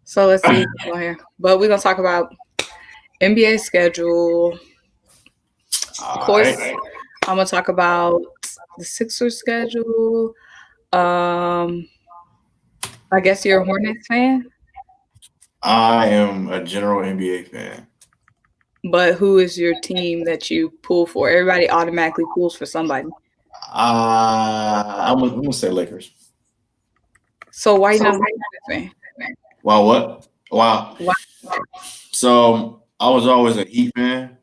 So let's see here. But we're gonna talk about NBA schedule. Of course, I'm gonna talk about the Sixers schedule. I guess you're a Hornets fan, I am a general NBA fan. but who is your team that you pull for? Everybody automatically pulls for somebody. I'm gonna say Lakers. So why not a Hornets fan? Wow, what? Wow. Why? So I was always a Heat fan,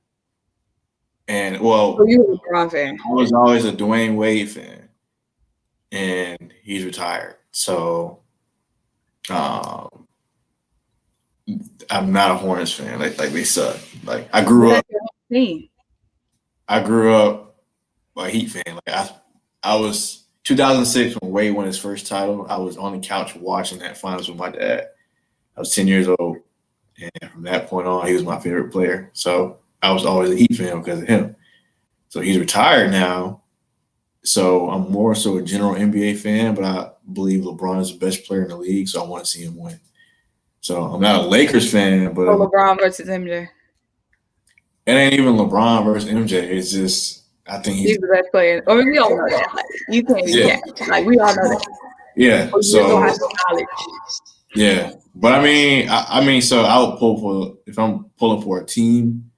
and So you a LeBron fan? I was always a Dwayne Wade fan, and he's retired. So um, I'm not a Hornets fan. Like they suck. Like I grew up. Team. I grew up a Heat fan. Like I was 2006 when Wade won his first title. I was on the couch watching that finals with my dad. I was 10 years old, and from that point on, he was my favorite player. So I was always a Heat fan because of him. So he's retired now. So I'm more so a general NBA fan, but I believe LeBron is the best player in the league, so I want to see him win. So I'm not a Lakers fan, but LeBron versus MJ. It ain't even LeBron versus MJ. It's just I think he's the best player. I mean, we all know that. Like, you can't be like we all know that. Yeah. So yeah, but I mean, so I would pull for if I'm pulling for a team,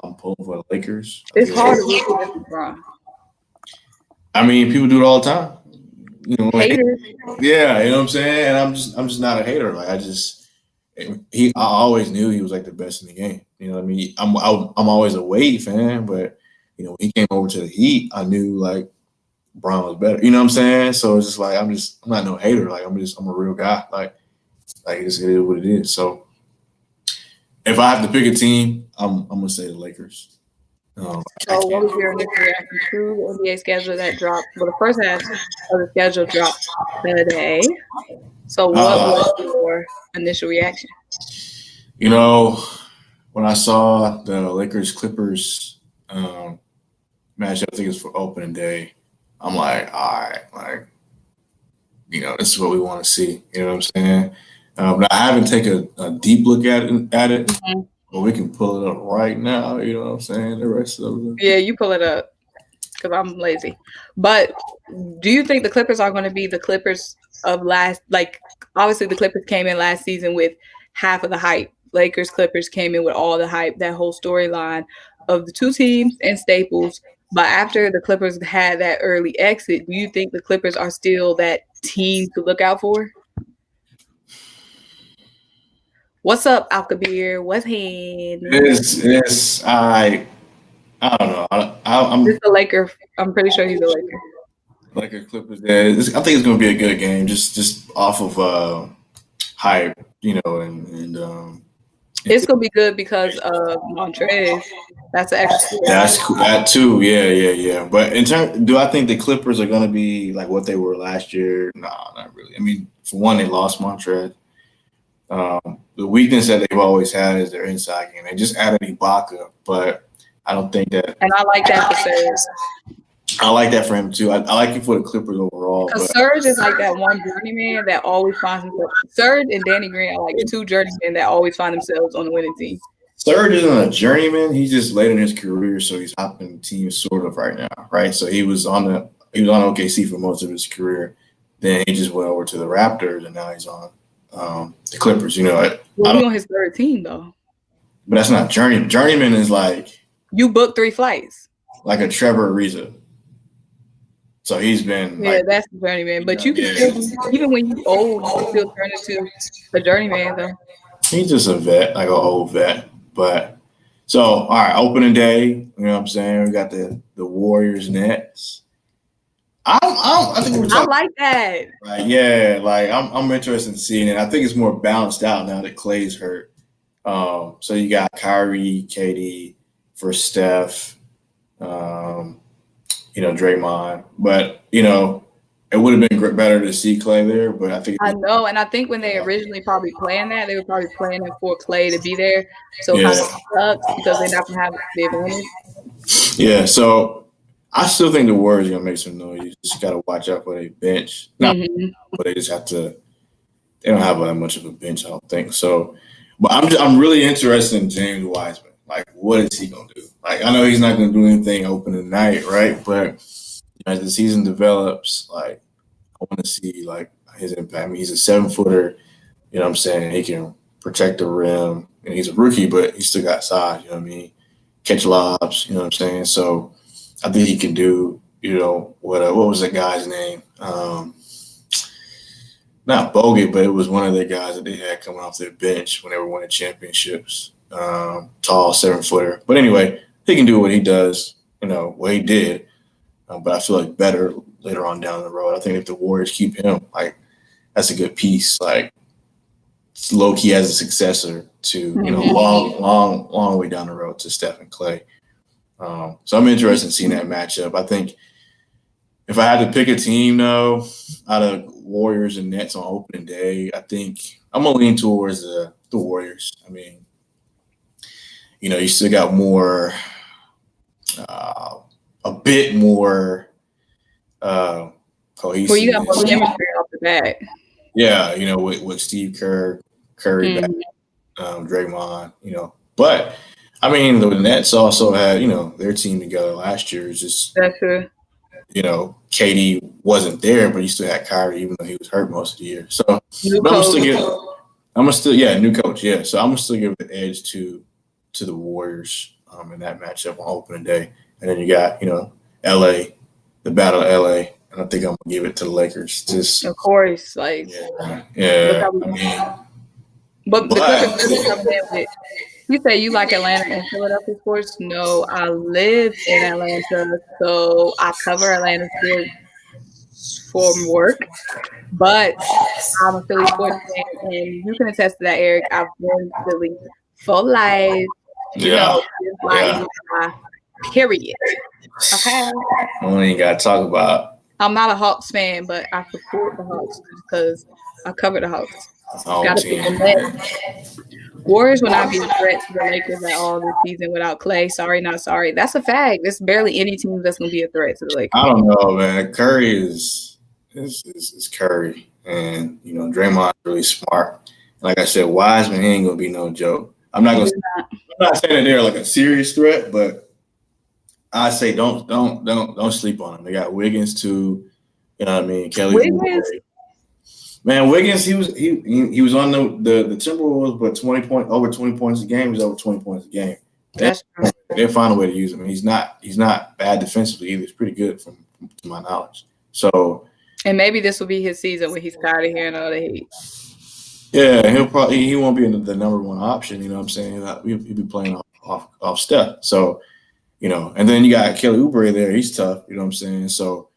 I'm pulling for the Lakers. It's hard to root against LeBron. I mean, people do it all the time. Haters. Yeah, you know what I'm saying. And I'm just not a hater. Like I always knew he was like the best in the game. You know what I mean? I'm always a Wade fan, but when he came over to the Heat, I knew like Brown was better. You know what I'm saying? So it's just like I'm not no hater. Like I'm a real guy. Like it is what it is. So if I have to pick a team, I'm gonna say the Lakers. So what was your initial reaction to the NBA schedule that dropped? Well, the first half of the schedule dropped today. So what was your initial reaction? When I saw the Lakers Clippers match, I think it's for opening day. I'm like, all right, like, this is what we want to see. You know what I'm saying? But I haven't taken a deep look at it. Mm-hmm. But we can pull it up right now. You know what I'm saying? The rest of it. Yeah, you pull it up because I'm lazy. But do you think the Clippers are going to be the Clippers of last? Like, obviously, the Clippers came in last season with half of the hype. Lakers, Clippers came in with all the hype. That whole storyline of the two teams and Staples. But after the Clippers had that early exit, do you think the Clippers are still that team to look out for? What's up, Alkabir? What's happening? I don't know. I'm just a Laker. I'm pretty sure he's a Laker. Laker Clippers. Yeah, I think it's going to be a good game. Just off of hype, and it's going to be good because of Montrez. That's an extra. That's cool. That too. Yeah. But do I think the Clippers are going to be like what they were last year? No, not really. I mean, for one, they lost Montrez. The weakness that they've always had is their inside game. They just added Ibaka, but I don't think that. And I like that for Serge. I like that for him too. I like it for the Clippers overall. Because Serge is like that one journeyman that always finds himself. Serge and Danny Green are like two journeymen that always find themselves on the winning team. Serge isn't a journeyman. He's just late in his career, so he's hopping teams sort of right now, right? So he was on OKC for most of his career. Then he just went over to the Raptors, and now he's on the Clippers. He's on his third team though. But that's not journeyman. Journeyman is like you book 3 flights, like a Trevor Ariza. So he's been that's the journeyman. But you can still, even when you old, you can still turn into a journeyman though. He's just a vet, like an old vet. But so all right, opening day. You know what I'm saying? We got the Warriors Nets. I think we're talking. I like that. Right? Yeah, like I'm interested in seeing it. I think it's more balanced out now that Klay's hurt. So you got Kyrie, KD for Steph, Draymond. But it would have been better to see Klay there. But I know, and I think when they originally probably planned that, they were probably planning for Klay to be there. So it kind of sucks because they're not gonna have the advantage. Yeah. So I still think the Warriors are gonna make some noise. You just gotta watch out for their bench. Not, but they just have to. They don't have that much of a bench, I don't think. So, but I'm really interested in James Wiseman. Like, what is he gonna do? Like, I know he's not gonna do anything opening night, right? But as the season develops, like, I want to see like his impact. I mean, he's a 7-footer. You know what I'm saying? He can protect the rim. And he's a rookie, but he still got size. You know what I mean? Catch lobs. You know what I'm saying? So I think he can do. You know what was that guy's name? Not Bogut, but it was one of the guys that they had coming off their bench when they were winning championships. Tall 7-footer. But anyway, he can do what he does. You know what he did. But I feel like better later on down the road. I think if the Warriors keep him, like that's a good piece. Like low key as a successor to long way down the road to Steph and Clay. So I'm interested in seeing that matchup. I think if I had to pick a team though, out of Warriors and Nets on opening day, I think I'm gonna lean towards the Warriors. I mean, you know, you still got more, a bit more cohesive. Well, you got more chemistry off the bat. Yeah, you know, with Steve Kerr, Curry, Draymond, you know. But I mean, the Nets also had, you know, their team together last year. It's just that's true. You know, KD wasn't there, but you still had Kyrie, even though he was hurt most of the year. So I'm gonna still new coach, yeah. So I'm gonna still give the edge to the Warriors in that matchup on opening day. And then you got, you know, LA, the battle of LA. And I think I'm gonna give it to the Lakers. Just of course, like yeah. But the Clippers coming in with. You say you like Atlanta and Philadelphia sports? No, I live in Atlanta, so I cover Atlanta sports from work. But I'm a Philly sports fan, and you can attest to that, Eric. I've been Philly for life. You know, period. Okay. We ain't got to talk about. I'm not a Hawks fan, but I support the Hawks because I cover the Hawks. Got to pick the Nets. Warriors will not be a threat to the Lakers at all this season without Clay. Sorry, not sorry. That's a fact. There's barely any team that's going to be a threat to the Lakers. I don't know, man. Curry is Curry. And, you know, Draymond's really smart. Like I said, Wiseman, he ain't going to be no joke. I'm not saying that they're like a serious threat, but I say don't sleep on them. They got Wiggins too. You know what I mean? Kelly Wiggins. Man, Wiggins, he was on the Timberwolves, but over 20 points a game. He's over 20 points a game. They'll find a way to use him. He's not bad defensively either. He's pretty good to my knowledge. So, and maybe this will be his season when he's tired of hearing all the hate. Yeah, he won't be the number one option. You know what I'm saying? He'll be playing off Steph. So, you know, and then you got Kelly Oubre there. He's tough. You know what I'm saying? So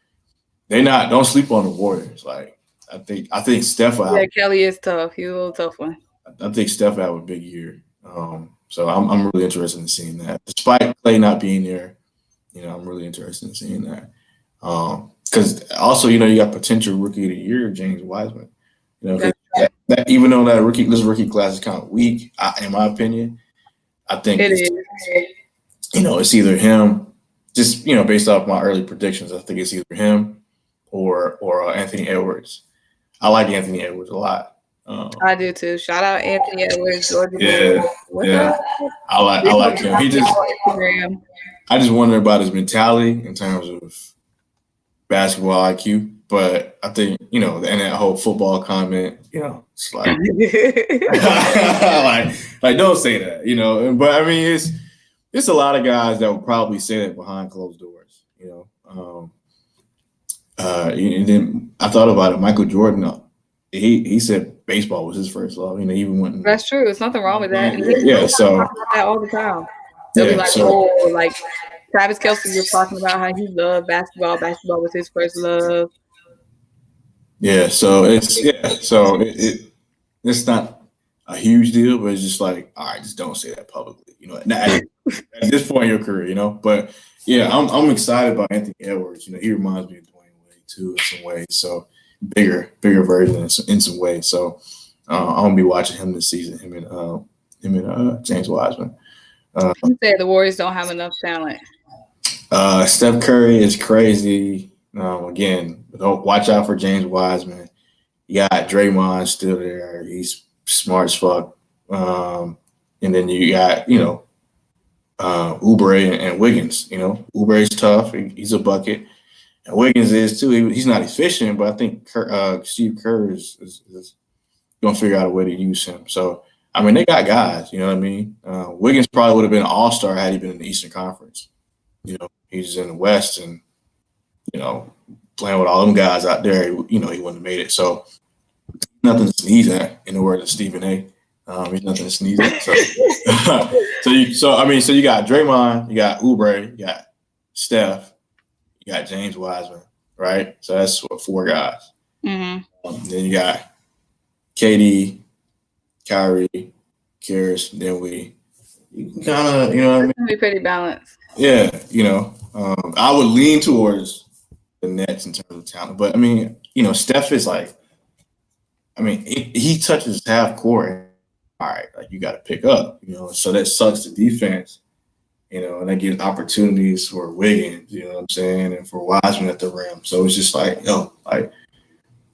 don't sleep on the Warriors. Like. I think Steph. Yeah, Kelly is tough. He's a little tough one. I think Steph will have a big year. So I'm really interested in seeing that. Despite Clay not being there, you know, I'm really interested in seeing that. Because also, you know, you got potential rookie of the year, James Wiseman. You know, that even though this rookie class is kind of weak, in my opinion, I think it is. You know, it's either him. Just, you know, based off my early predictions, I think it's either him or Anthony Edwards. I like Anthony Edwards a lot. I do too. Shout out Anthony Edwards, Georgia. Yeah. I like him. I just wonder about his mentality in terms of basketball IQ. But I think, you know, and that whole football comment, you know, it's like, like don't say that, you know. But I mean, it's a lot of guys that would probably say that behind closed doors, you know. And then I thought about it. Michael Jordan, he said baseball was his first love. You know, he even went. That's true. There's nothing wrong with that. Yeah. So talk about that all the time. They'll be like, like Travis Kelce was talking about how he loved basketball. Basketball was his first love. Yeah. So it's not a huge deal, but it's just like, all right, just don't say that publicly. You know, at this point in your career, you know. But yeah, I'm excited about Anthony Edwards. You know, he reminds me of too in some ways, so bigger version in some ways. So I'm gonna be watching him this season. Him and James Wiseman. You said the Warriors don't have enough talent. Steph Curry is crazy. Again, don't watch out for James Wiseman. You got Draymond still there. He's smart as fuck. And then you got, Oubre and Wiggins. Oubre's tough. He's a bucket. And Wiggins is too. He's not efficient, but I think Steve Kerr is going to figure out a way to use him. So, I mean, they got guys. You know what I mean? Wiggins probably would have been an all-star had he been in the Eastern Conference. He's in the West and, playing with all them guys out there, he wouldn't have made it. So, nothing to sneeze at, in the words of Stephen A. He's nothing to sneeze at. So, so you got Draymond, you got Oubre, you got Steph, you got James Wiseman, right? So that's what, 4 guys. Mm-hmm. Then you got KD, Kyrie, Karis, then we kind of, you know what I mean? Be pretty balanced. Yeah, I would lean towards the Nets in terms of talent, but I mean, Steph is like, he touches half court. All right, like you got to pick up, so that sucks the defense, and that gives opportunities for Wiggins, you know what I'm saying, and for Wiseman at the rim. So it's just like,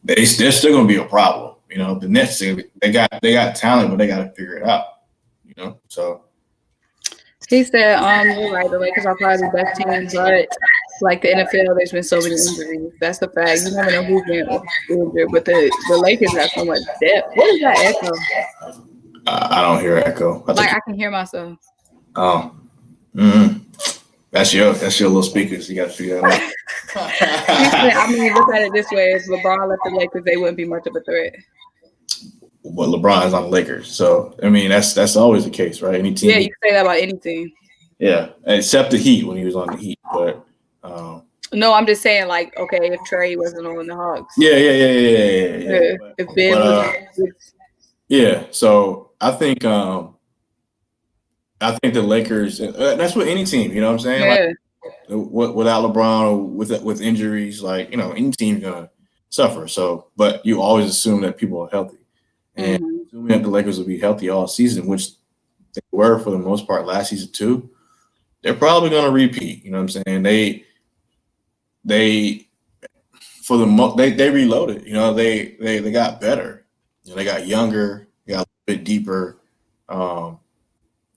they're still gonna be a problem, The Nets, they got talent, but they got to figure it out, So he said, you're right, the Lakers are probably the best team, but like the NFL, there's been so many injuries. That's the fact. You never know who's been injured, but the Lakers got so much depth. What is that echo? I don't hear echo. I can hear myself. Oh, mm-hmm. That's your little speakers. You got to figure that out. Look at it this way: if LeBron left the Lakers, they wouldn't be much of a threat. But LeBron is on the Lakers, so that's always the case, right? Any team. Yeah, you can say that about any team. Yeah, except the Heat when he was on the Heat, but. No, I'm just saying, like, okay, if Trey wasn't on the Hawks. Yeah. If Ben was. Yeah, so I think the Lakers. That's with any team, you know what I'm saying? Yeah. Like, without LeBron or with injuries, like any team's gonna suffer. So, but you always assume that people are healthy, and assuming that the Lakers will be healthy all season, which they were for the most part last season too. They're probably gonna repeat. You know what I'm saying? They reloaded. They got better. They got younger. They got a little bit deeper.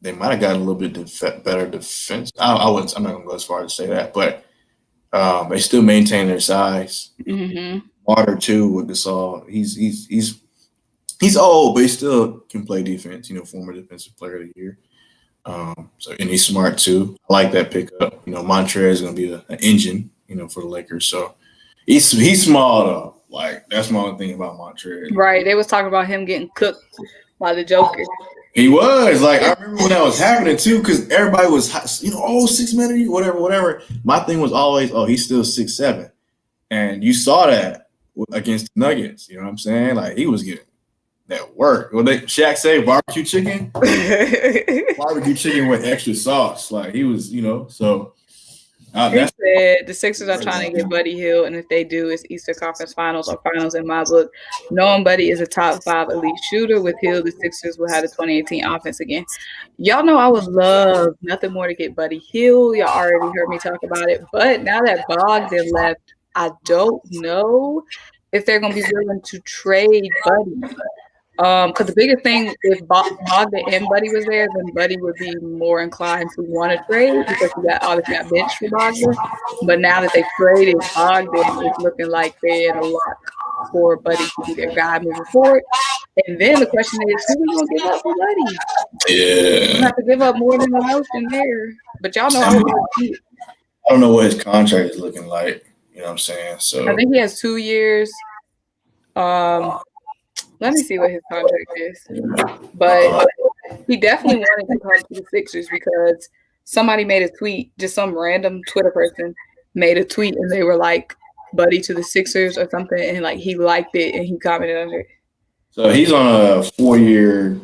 They might have gotten a little bit better defense. I'm not gonna go as far as to say that, but they still maintain their size. Mm-hmm. Martyr too with Gasol. He's old, but he still can play defense. Former defensive player of the year. And he's smart too. I like that pickup. Montrez is gonna be an engine. For the Lakers. So he's small though. Like that's my only thing about Montrez. Right. They was talking about him getting cooked by the Joker. He was like, I remember when that was happening too, because everybody was, 6 minutes, whatever. My thing was always, he's still 6'7", and you saw that against the Nuggets. You know what I'm saying? Like he was getting that work. Well, Shaq say barbecue chicken, barbecue chicken with extra sauce. Like he was, so. He said the Sixers are trying to get Buddy Hield, and if they do, it's Eastern Conference Finals or Finals in my book. Knowing Buddy is a top 5 elite shooter, with Hield, the Sixers will have the 2018 offense again. Y'all know I would love nothing more to get Buddy Hield. Y'all already heard me talk about it. But now that Bogdan left, I don't know if they're going to be willing to trade Buddy. Because the biggest thing, if Bogdan and Buddy was there, then Buddy would be more inclined to want to trade because he obviously got benched for Bogdan. But now that they traded Bogdan, it's looking like they're in a lock for Buddy to be their guy moving forward. And then the question is, who are we going to give up for Buddy? Yeah. You have to give up more than the motion there. But y'all know I don't know what his contract is looking like. You know what I'm saying? So I think he has 2 years. Let me see what his contract is. But he definitely wanted to come to the Sixers because somebody made a tweet, just some random Twitter person made a tweet, and they were like, Buddy to the Sixers or something, and like he liked it and he commented under it. So he's on a 4-year,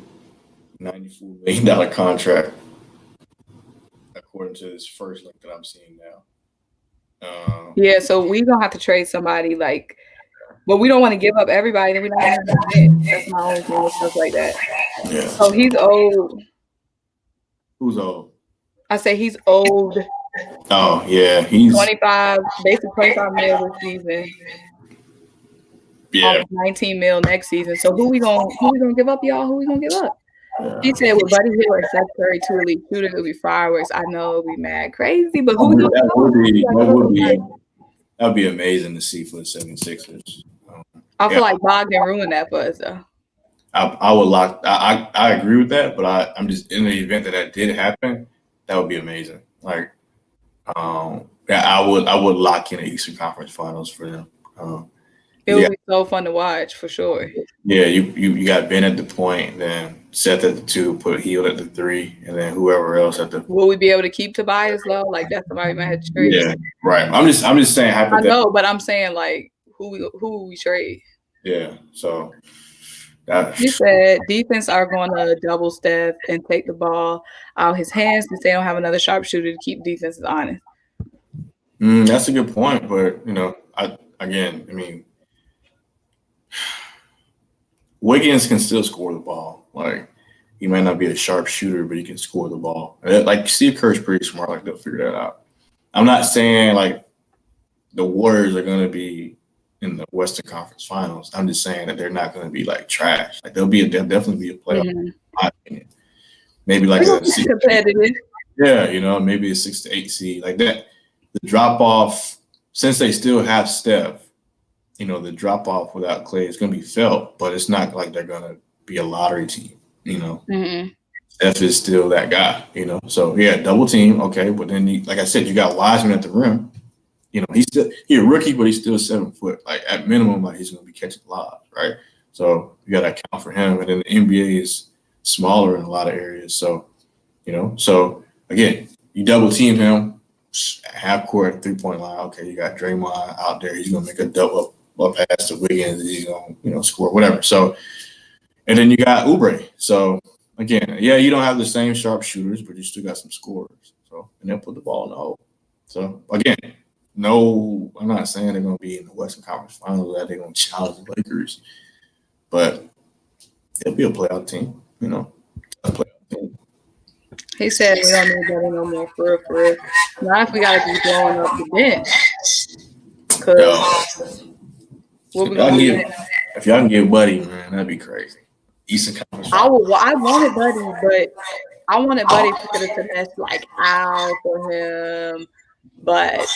$94 million contract, according to this first link that I'm seeing now. Yeah, so we're going to have to trade somebody like, but we don't want to give up everybody. Then we don't have to admit. That's my only thing with stuff like that. Yeah. So he's old. Who's old? I say he's old. Oh yeah, he's 25, basically 25 mil this season. yeah. Almost 19 mil next season. So who we gonna give up, y'all? Who we gonna give up? He said with Buddy Hield and Seth Curry, two elite shooters, it'll be fireworks. I know it'll be mad crazy, but who we gonna That would be amazing to see for the 76ers. I feel like Bogdan ruined that for us though. I would lock. I agree with that, but I'm just in the event that did happen, that would be amazing. Like, I would lock in the Eastern Conference Finals for them. It would be so fun to watch for sure. Yeah, you got Ben at the point, then Seth at the 2, put Hield at the 3, and then whoever else at the. Will we be able to keep Tobias though? Like that's somebody might have to trade. Yeah, right. I'm just saying. I know, but I'm saying like who we trade. Yeah. So. He said defense are going to double Steph and take the ball out his hands since they don't have another sharpshooter to keep defenses honest. That's a good point, but Wiggins can still score the ball. Like he might not be a sharp shooter, but he can score the ball. Like Steve Kerr's pretty smart. Like they'll figure that out. I'm not saying like the Warriors are going to be in the Western Conference Finals. I'm just saying that they're not going to be like trash. Like they'll definitely be a playoff. In my opinion. Maybe like a 6 competitive. Yeah, maybe a 6 to 8 seed like that. The drop off, since they still have Steph, the drop off without Clay is going to be felt, but it's not like they're going to be a lottery team. Steph is still that guy. So yeah, double team, okay, but then like I said, you got Wiseman at the rim. He's a rookie, but he's still 7 foot. Like at minimum, like he's going to be catching lobs, right? So you got to account for him. And then the NBA is smaller in a lot of areas. So, so again, you double team him, half court, 3-point line. Okay, you got Draymond out there. He's going to make a double up pass to Wiggins. He's going to, score whatever. So, and then you got Oubre. So again, yeah, you don't have the same sharp shooters, but you still got some scorers. So, and they'll put the ball in the hole. So again. No, I'm not saying they're going to be in the Western Conference Finals, that they're going to challenge the Lakers, but it'll be a playoff team, a playoff team. He said we don't need Buddy no more for real. Now if we got to be blowing up the bench, because if y'all can get Buddy, man, that'd be crazy. Eastern Conference Finals. I wanted Buddy, but I wanted Buddy to finesse like Al for him. But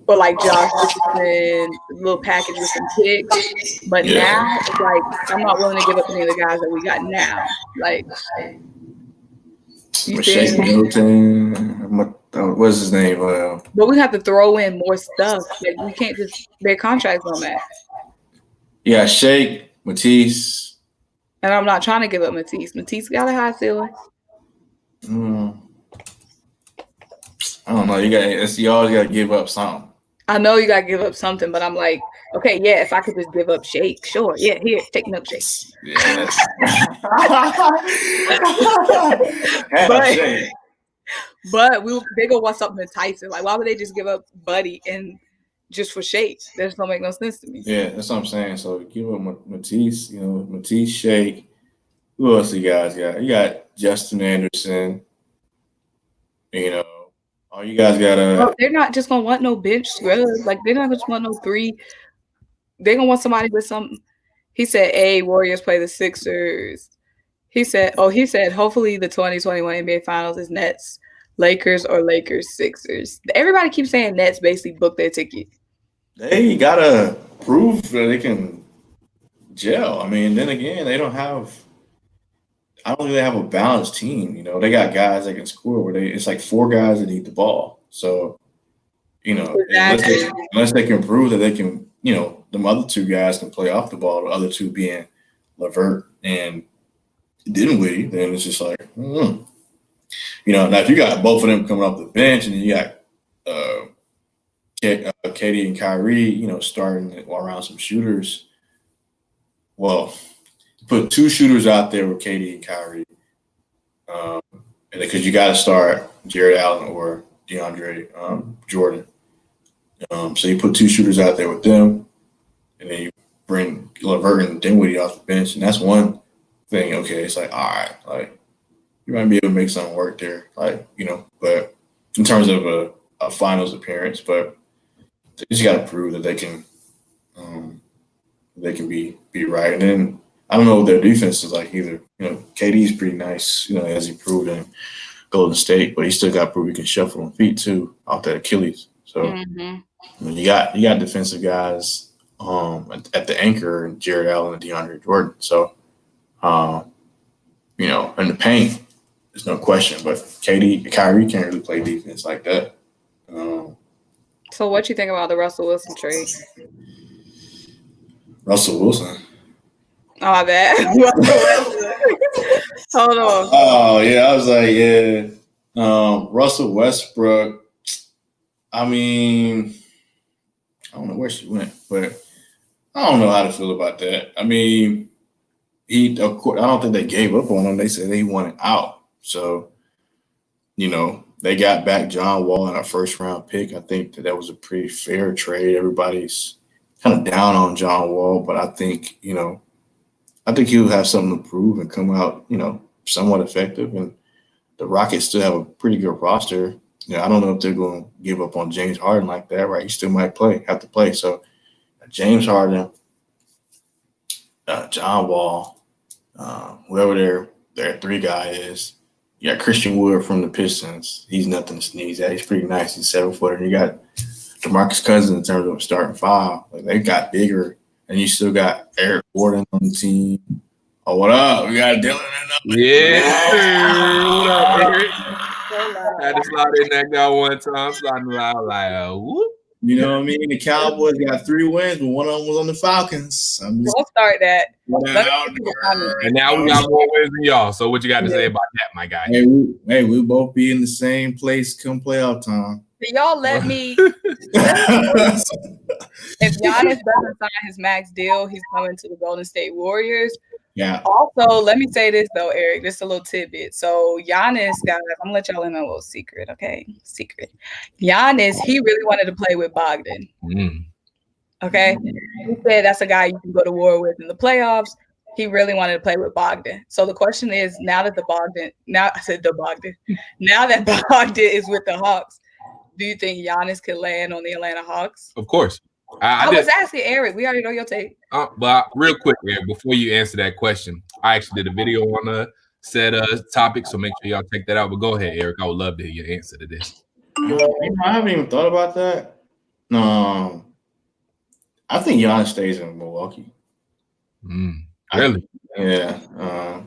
like Josh Richardson, a little package with some picks. But now it's like I'm not willing to give up any of the guys that we got now. Like you said, what's his name? But we have to throw in more stuff. Like we can't just their contracts on that. Yeah, Shake, Matisse. And I'm not trying to give up Matisse. Matisse got a high ceiling. I don't know. You always got to give up something. I know you got to give up something, but I'm like, okay, yeah, if I could just give up Shake, sure. Yeah, here, take an up Shake. Yeah. but they go want something enticing. Like, why would they just give up Buddy and just for Shake? That just don't make no sense to me. Yeah, that's what I'm saying. So give up Matisse, Matisse, Shake. Who else you guys got? You got Justin Anderson. Oh, you guys got they're not just gonna want no bench scrubs. Like they're not just want no 3. They're gonna want somebody with some. He said, Warriors play the Sixers. He said, hopefully the 2021 NBA Finals is Nets, Lakers, or Lakers, Sixers. Everybody keeps saying Nets basically book their ticket. They gotta prove that they can gel. I mean, then again, they don't have. I don't think they have a balanced team. They got guys that can score. It's like 4 guys that need the ball. So, exactly. unless they can prove that they can, them other 2 guys can play off the ball. The other 2 being LeVert and Dinwiddie, then it's just like, now if you got both of them coming off the bench, and then you got Katie and Kyrie, starting around some shooters. Well. Put 2 shooters out there with KD and Kyrie, and because you got to start Jared Allen or DeAndre Jordan. So you put 2 shooters out there with them, and then you bring LeVert and Dinwiddie off the bench, and that's one thing. Okay, it's like all right, like you might be able to make something work there, like but in terms of a finals appearance, but they just got to prove that they can be right. And then I don't know what their defense is like either. KD's pretty nice, as he proved in Golden State, but he still got to prove he can shuffle on feet too off that Achilles. So you got defensive guys at the anchor, Jared Allen and DeAndre Jordan. So in the paint, there's no question. But Kyrie can't really play defense like that. So what you think about the Russell Wilson trade? Russell Wilson. Oh, my bad. Hold on. Oh yeah, I was like, yeah. Russell Westbrook. I mean, I don't know where she went, but I don't know how to feel about that. I mean, of course, I don't think they gave up on him. They said they wanted out. So, they got back John Wall in a first-round pick. I think that was a pretty fair trade. Everybody's kind of down on John Wall, but I think he'll have something to prove and come out, somewhat effective. And the Rockets still have a pretty good roster. I don't know if they're going to give up on James Harden like that, right? He still might have to play. So James Harden, John Wall, whoever their three guy is. You got Christian Wood from the Pistons. He's nothing to sneeze at. He's pretty nice. He's 7-footer. And you got DeMarcus Cousins in terms of starting five. Like, they got bigger. And you still got Eric Gordon on the team. Oh, what up? We got Dylan and Yeah. What up, Eric? I had to slide in that guy one time, sliding around like, whoop. You know what I mean? The Cowboys got 3 wins, but one of them was on the Falcons. We'll start that. And now we got more wins than y'all. So what you got to say about that, my guy? Hey, we'll both be in the same place come playoff time. Y'all let me. If Giannis doesn't sign his max deal, he's coming to the Golden State Warriors. Yeah. Also, let me say this though, Eric. Just a little tidbit. So Giannis, guys, I'm gonna let y'all in a little secret, okay? Secret. Giannis, he really wanted to play with Bogdan. Okay. He said that's a guy you can go to war with in the playoffs. He really wanted to play with Bogdan. So the question is, now that Bogdan is with the Hawks, do you think Giannis could land on the Atlanta Hawks? Of course. I was asking Eric. We already know your take. But real quick, Eric, before you answer that question, I actually did a video on a set topic, so make sure y'all check that out. But go ahead, Eric. I would love to hear your answer to this. I haven't even thought about that. No, I think Giannis stays in Milwaukee. Really? I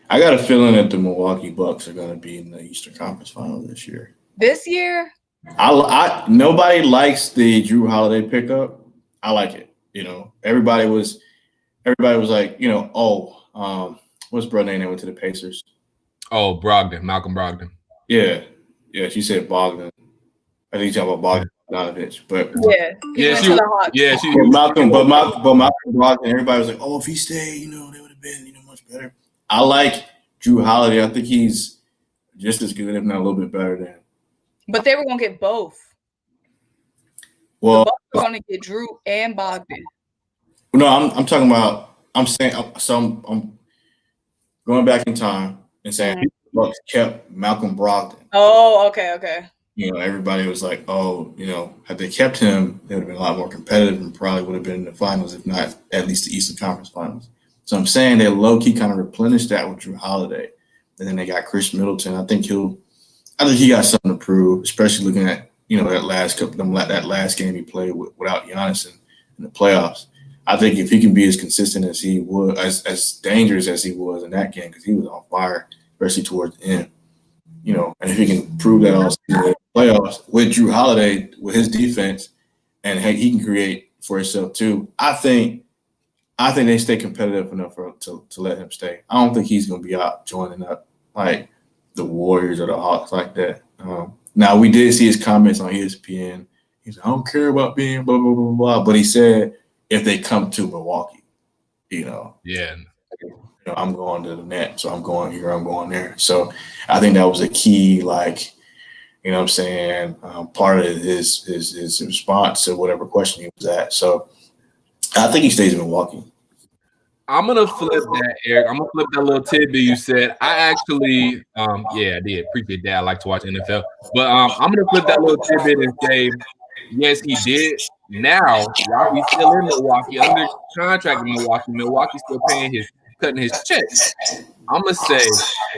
got a feeling that the Milwaukee Bucks are going to be in the Eastern Conference Final this year. This year? Nobody likes the Drew Holiday pickup. I like it. Everybody was like, what's brother name that went to the Pacers? Oh, Malcolm Brogdon. Yeah, she said Bogdan. I think you're talking about Bogdanovich, but Malcolm Brogdon. Everybody was like, oh, if he stayed, they would have been, much better. I like Drew Holiday. I think he's just as good, if not a little bit better than. But they were going to get both. Well, the Bucks were going to get Drew and Bogdan. No, I'm talking about. I'm saying I'm going back in time and saying the Bucks kept Malcolm Brogdon. Oh, okay. Everybody was like, oh, had they kept him, they would have been a lot more competitive and probably would have been in the finals, if not at least the Eastern Conference Finals. So I'm saying they low-key kind of replenished that with Drew Holiday. And then they got Chris Middleton. I think he got something to prove, especially looking at, that last game he played without Giannis in the playoffs. I think if he can be as consistent as he was, as dangerous as he was in that game, because he was on fire, especially towards the end, and if he can prove that also in the playoffs with Drew Holiday, with his defense, and he can create for himself too, I think they stay competitive enough to let him stay. I don't think he's going to be out joining up like the Warriors or the Hawks like that. Now, we did see his comments on ESPN. He's like, I don't care about being blah, blah, blah, blah. But he said if they come to Milwaukee, I'm going to the net. So I'm going here, I'm going there. So I think that was a key, part of his response to whatever question he was at. So I think he stays in Milwaukee. I'm gonna flip that, Eric. I'm gonna flip that little tidbit you said. I actually, yeah, I did appreciate that. I like to watch NFL, but I'm gonna flip that little tidbit and say, yes, he did. Now, while he's still in Milwaukee, under contract in Milwaukee, Milwaukee's still cutting his check. I'm gonna say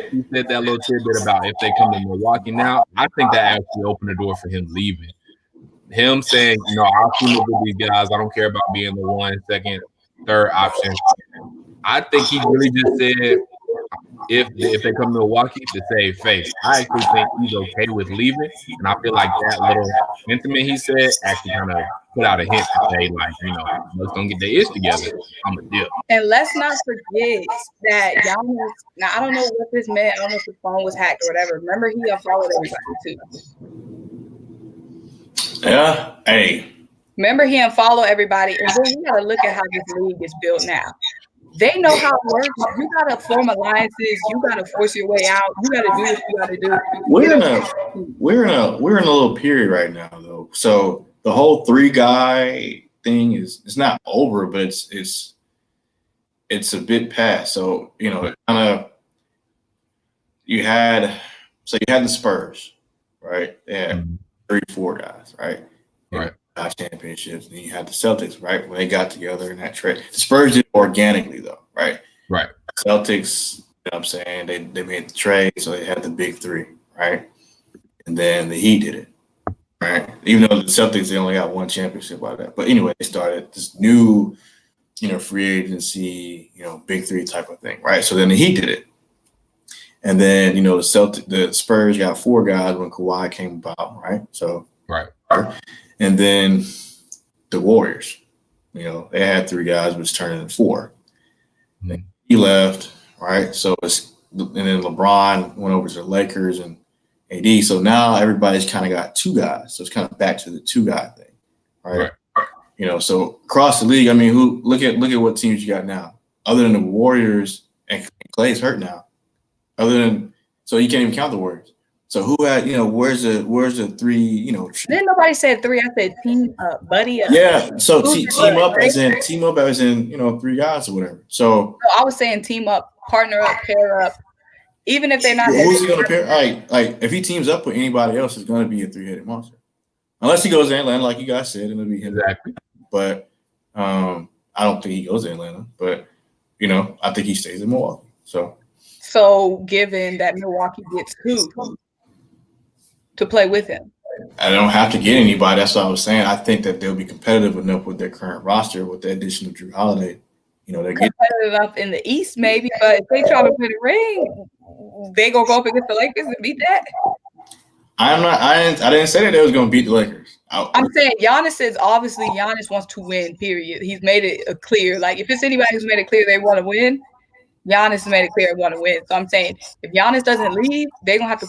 he said that little tidbit about if they come to Milwaukee now. I think that actually opened the door for him leaving. Him saying, I'll team up with these guys. I don't care about being the 1, 2nd, 3rd option. I think he really just said if they come to Milwaukee to save face. I actually think he's okay with leaving, and I feel like that little sentiment he said actually kind of put out a hint to say, like, let's don't get their ish together. I'm a deal. And let's not forget that Giannis. Now I don't know what this meant. I don't know if his phone was hacked or whatever. Remember, he unfollowed everybody too. Yeah. Hey. Remember, he unfollowed everybody, and then you gotta look at how this league is built now. They know how it works. You gotta form alliances. You gotta force your way out. You gotta do what you gotta do. We're in a little period right now, though. So the whole 3-guy thing it's not over, but it's a bit past. So kind of you had the Spurs, right? They had 3-4 guys, right? Right. Championships, and you had the Celtics, right? When they got together in that trade. The Spurs did it organically, though, right? Right. Celtics, I'm saying, they made the trade, so they had the big 3, right? And then the Heat did it, right? Even though the Celtics, they only got 1 championship by that. But anyway, they started this new, free agency, big 3 type of thing, right? So then the Heat did it. And then, the Spurs got 4 guys when Kawhi came about, right? So right. And then the Warriors, they had 3 guys, but it's turning into 4. Mm-hmm. He left, right? So and then LeBron went over to the Lakers and AD. So now everybody's kind of got 2 guys. So it's kind of back to the 2-guy thing, right? So across the league, I mean, look at what teams you got now. Other than the Warriors, and Clay's hurt now. So you can't even count the Warriors. So who had, where's the 3, Then nobody said 3. I said team up, buddy up. Yeah. So team up as in 3 guys or whatever. So I was saying team up, partner up, pair up. Even if they're not. Who's he gonna pair? Like if he teams up with anybody else, it's gonna be a 3-headed monster. Unless he goes to Atlanta, like you guys said, it'll be him. Exactly. But I don't think he goes to Atlanta. But I think he stays in Milwaukee. So given that Milwaukee gets who to play with him? I don't have to get anybody. That's what I was saying. I think that they'll be competitive enough with their current roster with the addition of Drew Holiday. They're competitive enough in the East, maybe, but if they try to win a ring, they gonna go up against the Lakers and beat that. I didn't say that they was gonna beat the Lakers. I'm saying Giannis wants to win. Period. He's made it clear. Like if it's anybody who's made it clear they want to win, Giannis has made it clear they want to win. So I'm saying if Giannis doesn't leave, they're gonna have to.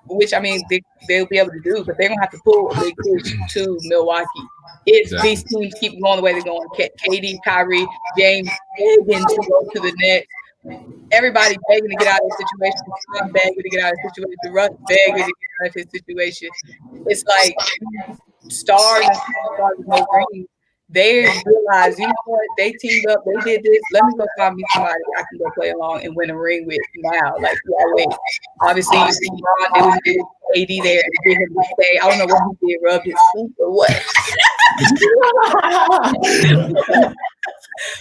Which I mean, they'll be able to do, but they're gonna have to pull a big push to Milwaukee if these teams keep going the way they're going. KD, Kyrie, James begging to go to the Nets. Everybody begging to get out of this situation. I'm begging to get out of this situation. Russ begging to get out of his situation. It's like stars and stars with no rings. They realize, you know what? They teamed up. They did this. Let me go find me somebody I can go play along and win a ring with now. Like, yeah, wait. Obviously, you see LeBron did AD there and get him to stay. I don't know what he did, rubbed his feet or what.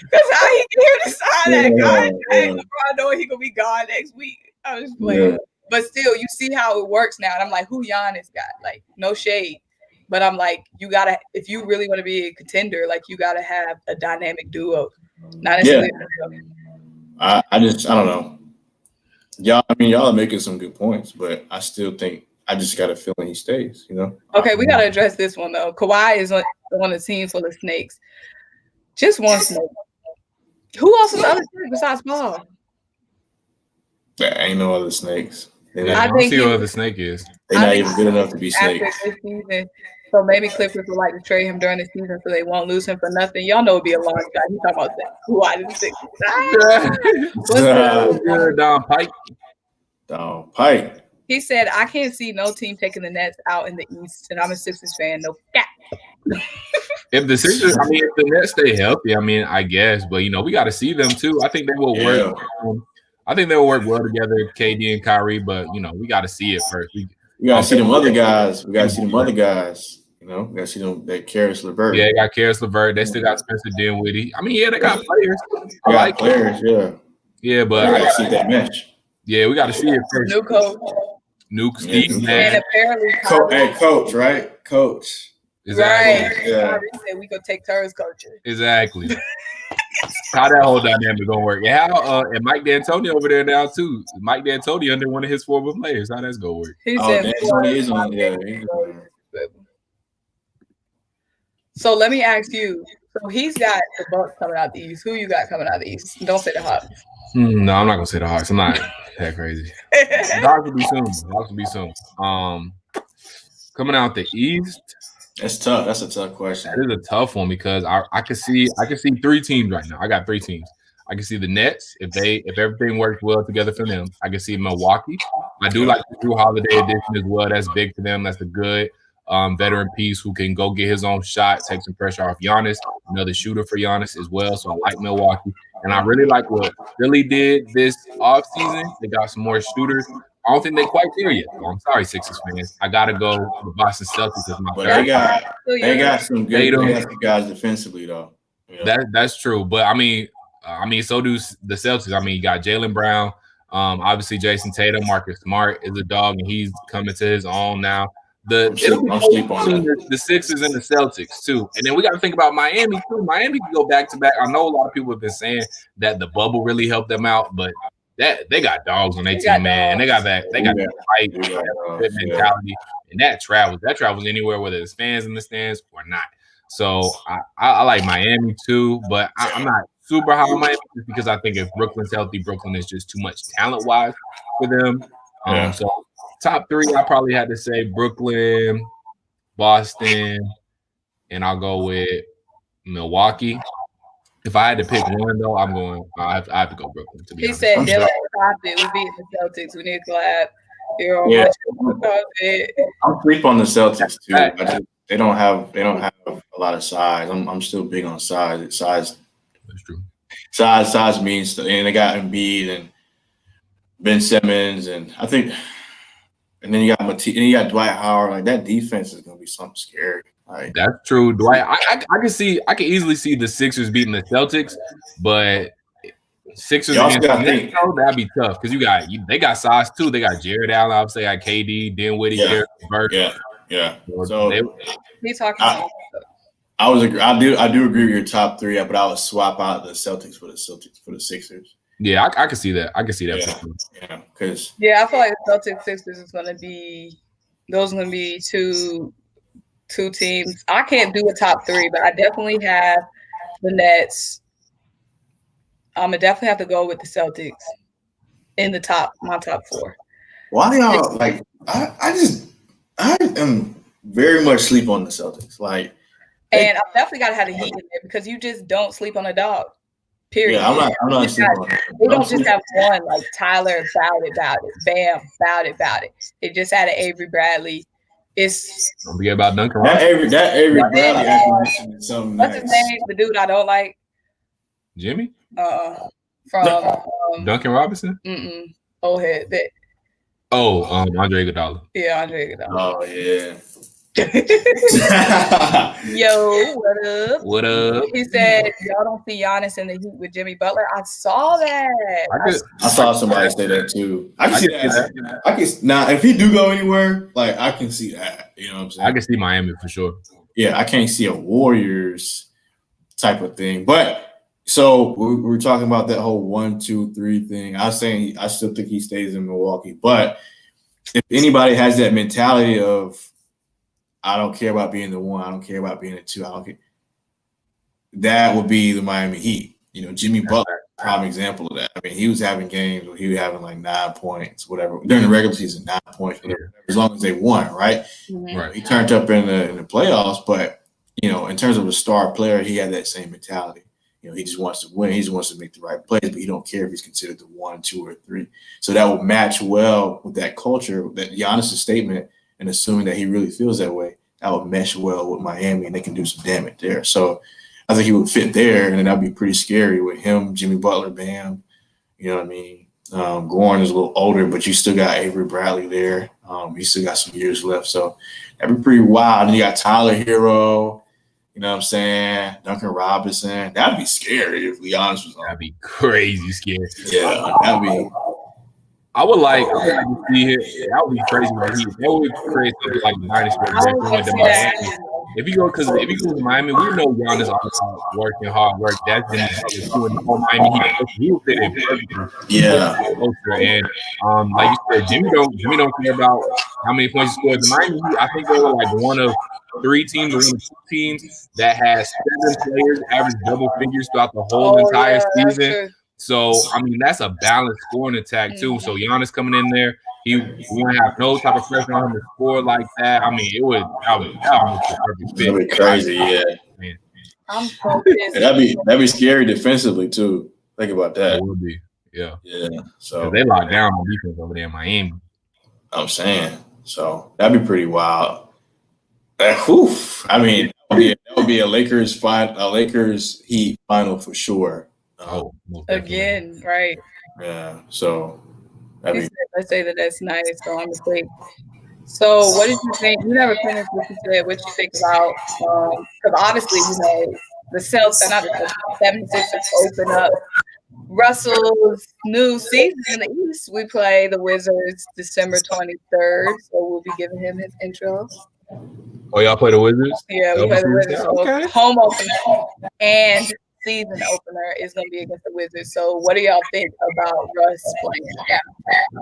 Because how he get to sign that guy? And LeBron knowing he gonna be gone next week. I was playing, yeah. But still, you see how it works now. And I'm like, who Giannis got? Like, no shade. But I'm like, you gotta, if you really want to be a contender, like you gotta have a dynamic duo. Not necessarily. Yeah. I don't know. Y'all are making some good points, but I still think I just got a feeling he stays. Okay, we gotta address this one though. Kawhi is on a team full of snakes. Just one snake. Who else is the other snake besides Paul? There ain't no other snakes. I don't see what the snake is. They're not even good enough to be snakes. So maybe Clippers would like to trade him during the season so they won't lose him for nothing. Y'all know it'd be a long shot. He's talking about that. Who I didn't think. Don Pike. He said, I can't see no team taking the Nets out in the East, and I'm a Sixers fan. No cap. If the Sixers, I mean, if the Nets stay healthy, I mean, I guess, but we got to see them too. I think they will work. I think they will work well together, KD and Kyrie. But we got to see it first. We got to see them other guys. We got to see them other guys. We got to see them. That Karis LeVert. Yeah, they got Karis LeVert. They still got Spencer Dinwiddie. I mean, yeah, they got players. I like players. Yeah, but I got to see that match. Yeah, we got to see it first. New coach. Steve, and apparently, coach, right? Coach. Exactly. Right. Yeah. Said we could take turns coaching. Exactly. How that whole dynamic gonna work? And how and Mike D'Antoni over there now too. Mike D'Antoni under one of his former players. How that's gonna work? He said D'Antoni is on. Yeah. So let me ask you. So he's got the Bucks coming out the East. Who you got coming out the East? Don't say the Hawks. No, I'm not gonna say the Hawks. I'm not that crazy. The Hawks will be soon. Coming out the East. That's tough. That's a tough question. That is a tough one because I can see three teams right now. I got three teams. I can see the Nets if everything works well together for them. I can see Milwaukee. I do like the Jrue Holiday addition as well. That's big for them. That's a good veteran piece who can go get his own shot, take some pressure off Giannis. Another shooter for Giannis as well. So I like Milwaukee. And I really like what Philly did this offseason. They got some more shooters. I don't think they're quite there yet. So I'm sorry, Sixers fans. I got to go with Boston Celtics as my favorite. They got some good guys defensively, though. Yeah. That's true. But, I mean, so do the Celtics. I mean, you got Jaylen Brown. Obviously, Jayson Tatum. Marcus Smart is a dog, and he's coming to his own now. The Sixers and the Celtics, too. And then we got to think about Miami, too. Miami can go back-to-back. I know a lot of people have been saying that the bubble really helped them out, but they got dogs on their team, man. They got that fight mentality. And that travels anywhere, whether it's fans in the stands or not. So I like Miami, too, but I'm not super high on Miami just because I think if Brooklyn's healthy, Brooklyn is just too much talent-wise for them. So top three, I probably had to say Brooklyn, Boston, and I'll go with Milwaukee. If I had to pick one, though, I have to go Brooklyn. To be honest. Said Dylan stopped it. We beat the Celtics. We need to clap. I'm sleep on the Celtics too. They don't have a lot of size. I'm still big on size. Size. That's true. Size means, and they got Embiid and Ben Simmons, and I think. And then you got Dwight Howard. Like that defense is gonna be something scary. Like, that's true, Dwight. I can easily see the Sixers beating the Celtics, but Sixers against the Nets, that'd be tough because they got size too. They got Jared Allen, obviously, got KD, Dinwiddie, Karis LeVert. Yeah. So he's talking. I do agree with your top three, but I would swap out the Celtics for the Sixers. Yeah, I can see that. I can see that. Yeah, because I feel like the Celtics Sixers is going to be two teams. I can't do a top three, but I definitely have the Nets. I'm gonna definitely have to go with the Celtics in my top four. Why y'all like? I am very much sleep on the Celtics. Like, and I definitely gotta have the Heat in there because you just don't sleep on a dog. Period. Yeah, I'm not sleeping on it. They don't just have one like Tyler, about it, Bam, about it. They just had an Avery Bradley. Don't forget about Duncan. That Avery Bradley acquisition is something what's nice. his name? The dude I don't like. Jimmy? From Duncan Robinson? Old head. Andre Iguodala. Yeah, Andre Iguodala. Oh yeah. Yo, what up? What up? He said, y'all don't see Giannis in the Heat with Jimmy Butler. I saw that. I saw somebody say that too. I can see that. Now, if he do go anywhere, like I can see that. You know what I'm saying? I can see Miami for sure. Yeah, I can't see a Warriors type of thing. But so we're talking about that whole 1, 2, 3 thing. I was saying I still think he stays in Milwaukee. But if anybody has that mentality of I don't care about being the 1. I don't care about being the 2. I don't care. That would be the Miami Heat. You know, Jimmy Butler, prime example of that. I mean, he was having games where he was having like 9 points, whatever during the regular season, 9 points, whatever, as long as they won, right? Mm-hmm. Right. He turned up in the playoffs, but you know, in terms of a star player, he had that same mentality. You know, he just wants to win. He just wants to make the right plays, but he don't care if he's considered the 1, 2, or 3. So that would match well with that culture, that Giannis' statement. And assuming that he really feels that way, that would mesh well with Miami, and they can do some damage there. So I think he would fit there, and that'd be pretty scary with him, Jimmy Butler, Bam. You know what I mean? Goran is a little older, but you still got Avery Bradley there. He still got some years left, so that'd be pretty wild. And you got Tyler Hero. You know what I'm saying? Duncan Robinson. That'd be scary if Giannis was on. That'd be crazy scary. Yeah, that'd be. I would like to see it. That would be crazy. That would create something like a dynasty. If you go to Miami, we know Giannis is working hard work. That's been the whole Miami Heat. He will fit in perfectly. Yeah. And like you said, Jimmy don't care about how many points he scores in Miami Heat. I think they were like one of 3 teams or one of 2 teams that has 7 players average double figures throughout the whole entire season. So I mean that's a balanced scoring attack too. So Giannis coming in there, he won't have no type of pressure on him to score like that. I mean, that would be a perfect fit. That'd be crazy, yeah. Man. I'm focused. That'd be scary defensively too. Think about that. It would be, yeah. So they locked down on defense over there in Miami. I'm saying, so that'd be pretty wild. I mean, that would be a Lakers Heat final for sure. Again, right? Yeah. So let's say that's nice. So I'm asleep. So what did you think? You never finished what you said. What you think about? Because obviously, the Celtics, not the 76ers open up Russell's new season in the East. We play the Wizards December 23rd, so we'll be giving him his intro. Oh, y'all play the Wizards? Yeah, we play the Wizards. So okay. Home opener and season opener is going to be against the Wizards. So what do y'all think about Russ playing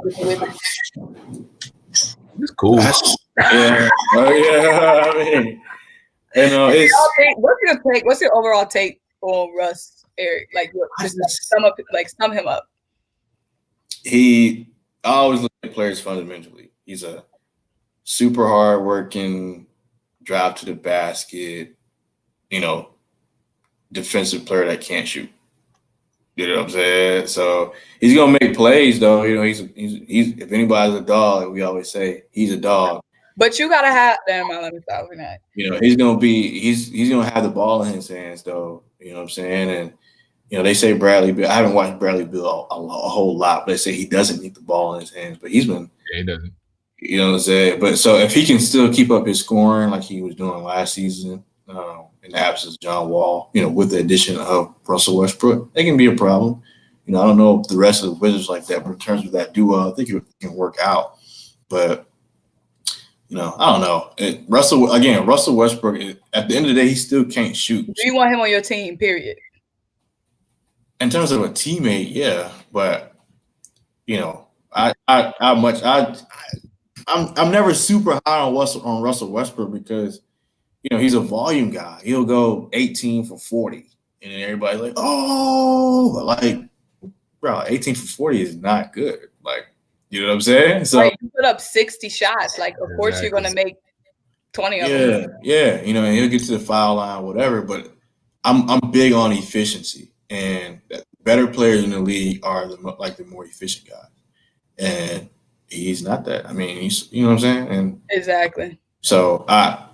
with the Wizards? It's cool. Yeah. I mean, what's your overall take on Russ, Eric? Like, just sum him up. I always look at players fundamentally. He's a super hard-working, drive to the basket, defensive player that can't shoot. You know what I'm saying? So he's gonna make plays, though. He's if anybody's a dog, we always say he's a dog. But you gotta have. Let me stop with that. He's gonna have the ball in his hands, though. You know what I'm saying? And they say Bradley Beal. I haven't watched Bradley Beal a whole lot, but they say he doesn't need the ball in his hands. But he's been. Yeah, he doesn't. You know what I'm saying? But so if he can still keep up his scoring like he was doing last season, in the absence of John Wall, with the addition of Russell Westbrook, it can be a problem. I don't know if the rest of the Wizards like that, but in terms of that duo, I think it can work out. But, I don't know. Russell Westbrook, at the end of the day, he still can't shoot. Do you want him on your team, period? In terms of a teammate, yeah. But, I'm never super high on Russell Westbrook because, he's a volume guy. He'll go 18 for 40. And then everybody's like, oh, like, bro, 18 for 40 is not good. Like, you know what I'm saying? So you put up 60 shots. Like, of course you're going to make 20 of them. Yeah. And he'll get to the foul line, whatever. But I'm big on efficiency. And better players in the league are the more efficient guys. And he's not that. I mean, he's, you know what I'm saying? And exactly. So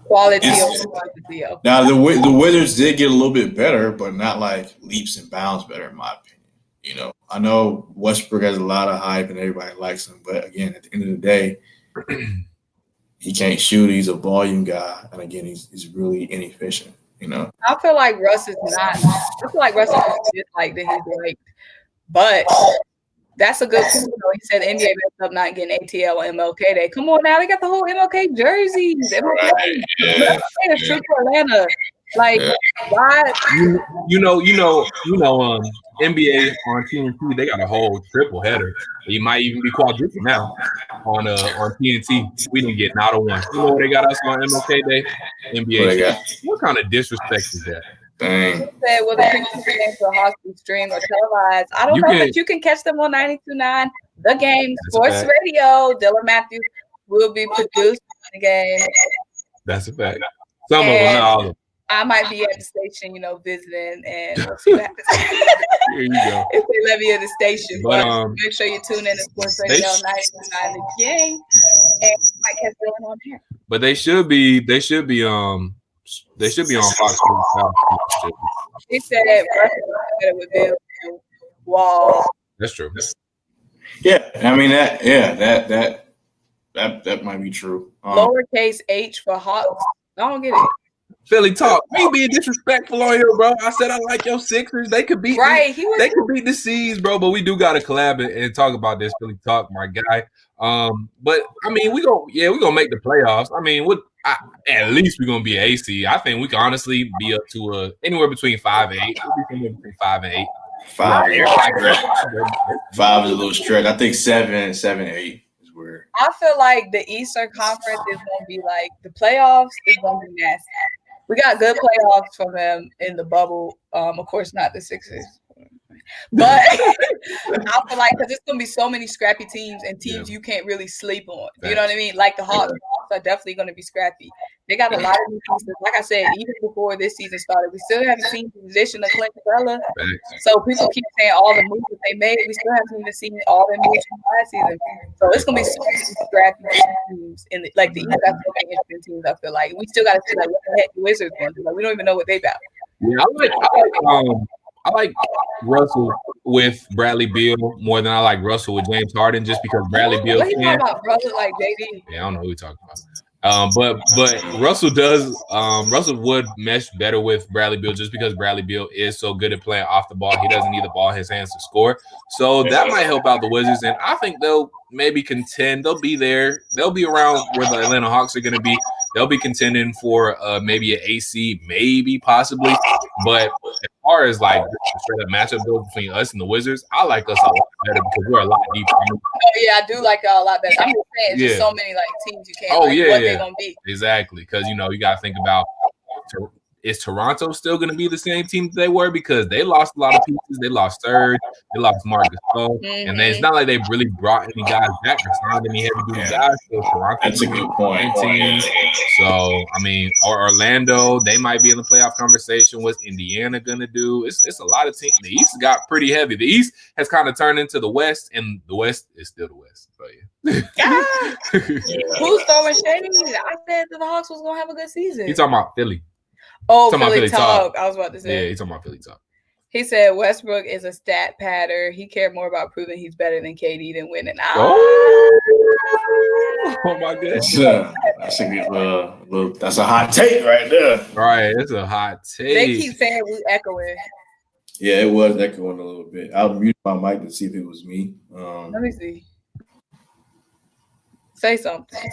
quality over quantity. Now the Wizards did get a little bit better, but not like leaps and bounds better in my opinion. I know Westbrook has a lot of hype and everybody likes him, but again, at the end of the day, he can't shoot. He's a volume guy, and again, he's really inefficient. I feel like Russ is not. I feel like Russ is just like that. He's like, but. That's a good point. He said the NBA messed up not getting ATL on MLK Day. Come on now, they got the whole MLK jerseys. MLK is true to Atlanta. Like, why? NBA on TNT, they got a whole triple header. You might even be quadruple now on TNT. We didn't get not a one. You know what they got us on MLK Day? NBA. What kind of disrespect is that? Dang. Said, well, the games for Hockey stream or televised. I don't know, but you can catch them on 92.9 The Game Sports Radio. Dylan Matthews will be producing the game. That's a fact. Some of them, not all of them. I might be at the station, visiting, and we'll see what happens. Here you go. If they let me at the station. But make sure you tune in to Sports Radio 92.9 The Game. And I might catch Dylan on here. But they should be on Fox Sports. He said Russell better with Bill and Wall. That's true. Yeah, I mean that might be true. Lowercase h for Hawks. I don't get it. Philly talk. Me being disrespectful on here, bro. I said I like your Sixers. They could beat they could beat the C's, bro. But we do got to collab and talk about this. Philly talk, my guy. But I mean, we gonna make the playoffs. I mean, at least we're gonna be AC. I think we can honestly be up to anywhere between 5 and 8. We'll be somewhere between 5 and 8. 5 is a little stretch. I think 7, 8 is where. I feel like the Eastern Conference is gonna be like the playoffs is gonna be nasty. We got good playoffs from them in the bubble. Of course, not the Sixers. But I feel like because there's going to be so many scrappy teams and teams you can't really sleep on. You know what I mean? Like the Hawks are definitely going to be scrappy. They got a lot of new pieces. Like I said, even before this season started, we still haven't seen the position of Clint Capella. So people keep saying all the moves that they made. We still haven't even seen all the moves from last season. So it's going to be so many scrappy teams. Like the East got so many interesting teams, I feel like. We still got to see like what the heck the Wizards going to do. Like, we don't even know what they about. Yeah, I like Russell with Bradley Beal more than I like Russell with James Harden, just because Bradley Beal. What are you talking about, brother? Like JD? Yeah, I don't know who you're talking about. But Russell does. Russell would mesh better with Bradley Beal just because Bradley Beal is so good at playing off the ball. He doesn't need the ball in his hands to score, so that might help out the Wizards. And I think they'll maybe contend. They'll be there. They'll be around where the Atlanta Hawks are going to be. They'll be contending for maybe an AC, maybe possibly. But as far as like the straight up matchup goes between us and the Wizards, I like us a lot better because we're a lot deeper. Oh yeah, I do like y'all a lot better. I'm just saying, it's just so many like teams you can't. What they're gonna be. Exactly, because you got to think about. Is Toronto still going to be the same team that they were? Because they lost a lot of pieces. They lost Serge. They lost Marc Gasol. And then it's not like they really brought any guys back or signed any heavy-duty guys. So Toronto, that's a good point. Team. So, I mean, or Orlando, they might be in the playoff conversation. What's Indiana going to do? It's a lot of teams. The East got pretty heavy. The East has kind of turned into the West, and the West is still the West. So, yeah. Who's throwing shade? I said that the Hawks was going to have a good season. He's talking about Philly. Oh, Philly talk. I was about to say. Yeah, he's talking about Philly talk. He said Westbrook is a stat patter. He cared more about proving he's better than KD than winning. Oh my goodness. That's a good that's a hot take right there. Right, it's a hot take. They keep saying we echoing. Yeah, it was echoing a little bit. I'll mute my mic to see if it was me. Let me see. Say something.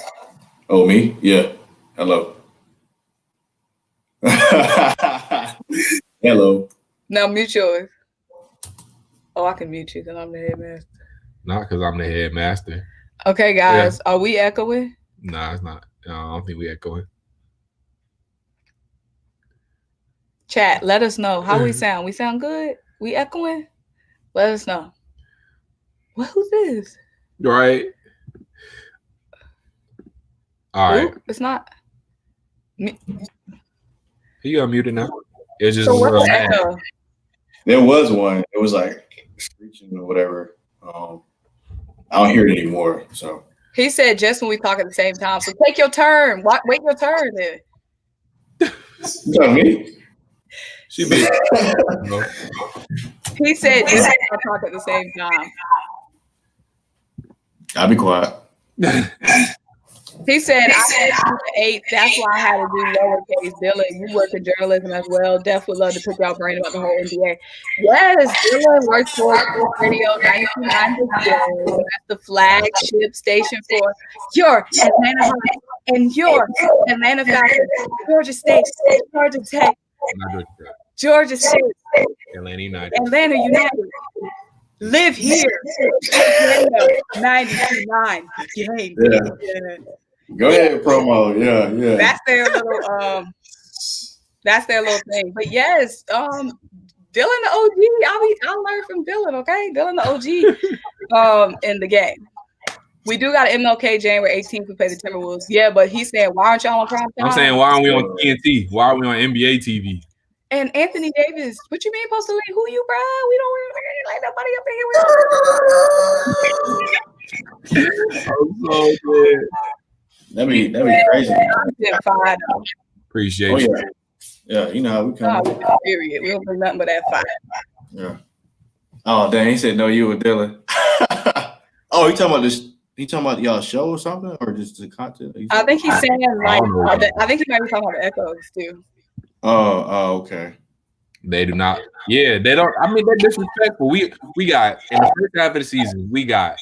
Oh, me? Yeah. Hello. Hello. Now mute yours. Oh, I can mute you because I'm the headmaster. Not because I'm the headmaster. Okay, guys. Are we echoing? Nah, it's not. No, I don't think we echoing. Chat, let us know how we sound. We sound good? We echoing? Let us know. Well, who's this? Right. All right. It's not. You got muted now. It's just so what's the echo? There was one. It was like screeching or whatever. I don't hear it anymore. So he said just when we talk at the same time. So take your turn. Wait your turn then. You talking me? She be. He said just when we talk at the same time. I'll be quiet. He said, I had 8. That's why I had to do lowercase. Dylan, you work in journalism as well. Def would love to pick y'all brain about the whole NBA. Yes, Dylan works for Sports Radio 929 That's the flagship station for your Atlanta Hawks and your Atlanta Falcons, Georgia State, Georgia Tech, Georgia State, Atlanta United. Atlanta United. Live here. 929 game. Yeah. Go ahead, promo. Yeah. That's their little thing. But yes, Dylan the OG. I learned from Dylan, okay? Dylan the OG in the game. We do got an MLK January 18th. We play the Timberwolves. Yeah, but he's saying, why aren't y'all on prime time? I'm saying, why aren't we on TNT? Why are we on NBA TV? And Anthony Davis, what you mean supposed to leave? Who you, bro? We don't like nobody up in here. I'm so good. That'd be crazy. I'm 5. Appreciate Oh you. yeah, yeah. You know how we come. Period. We don't bring nothing but that 5. Yeah. Oh dang, he said no. You were Dylan. Oh, you talking about this? You talking about y'all show or something, or just the content? I think he's saying like. don't know. I think he might be talking about the Echoes too. Oh, okay. They do not. Yeah, they don't. I mean, they're disrespectful. We got in the first half of the season, we got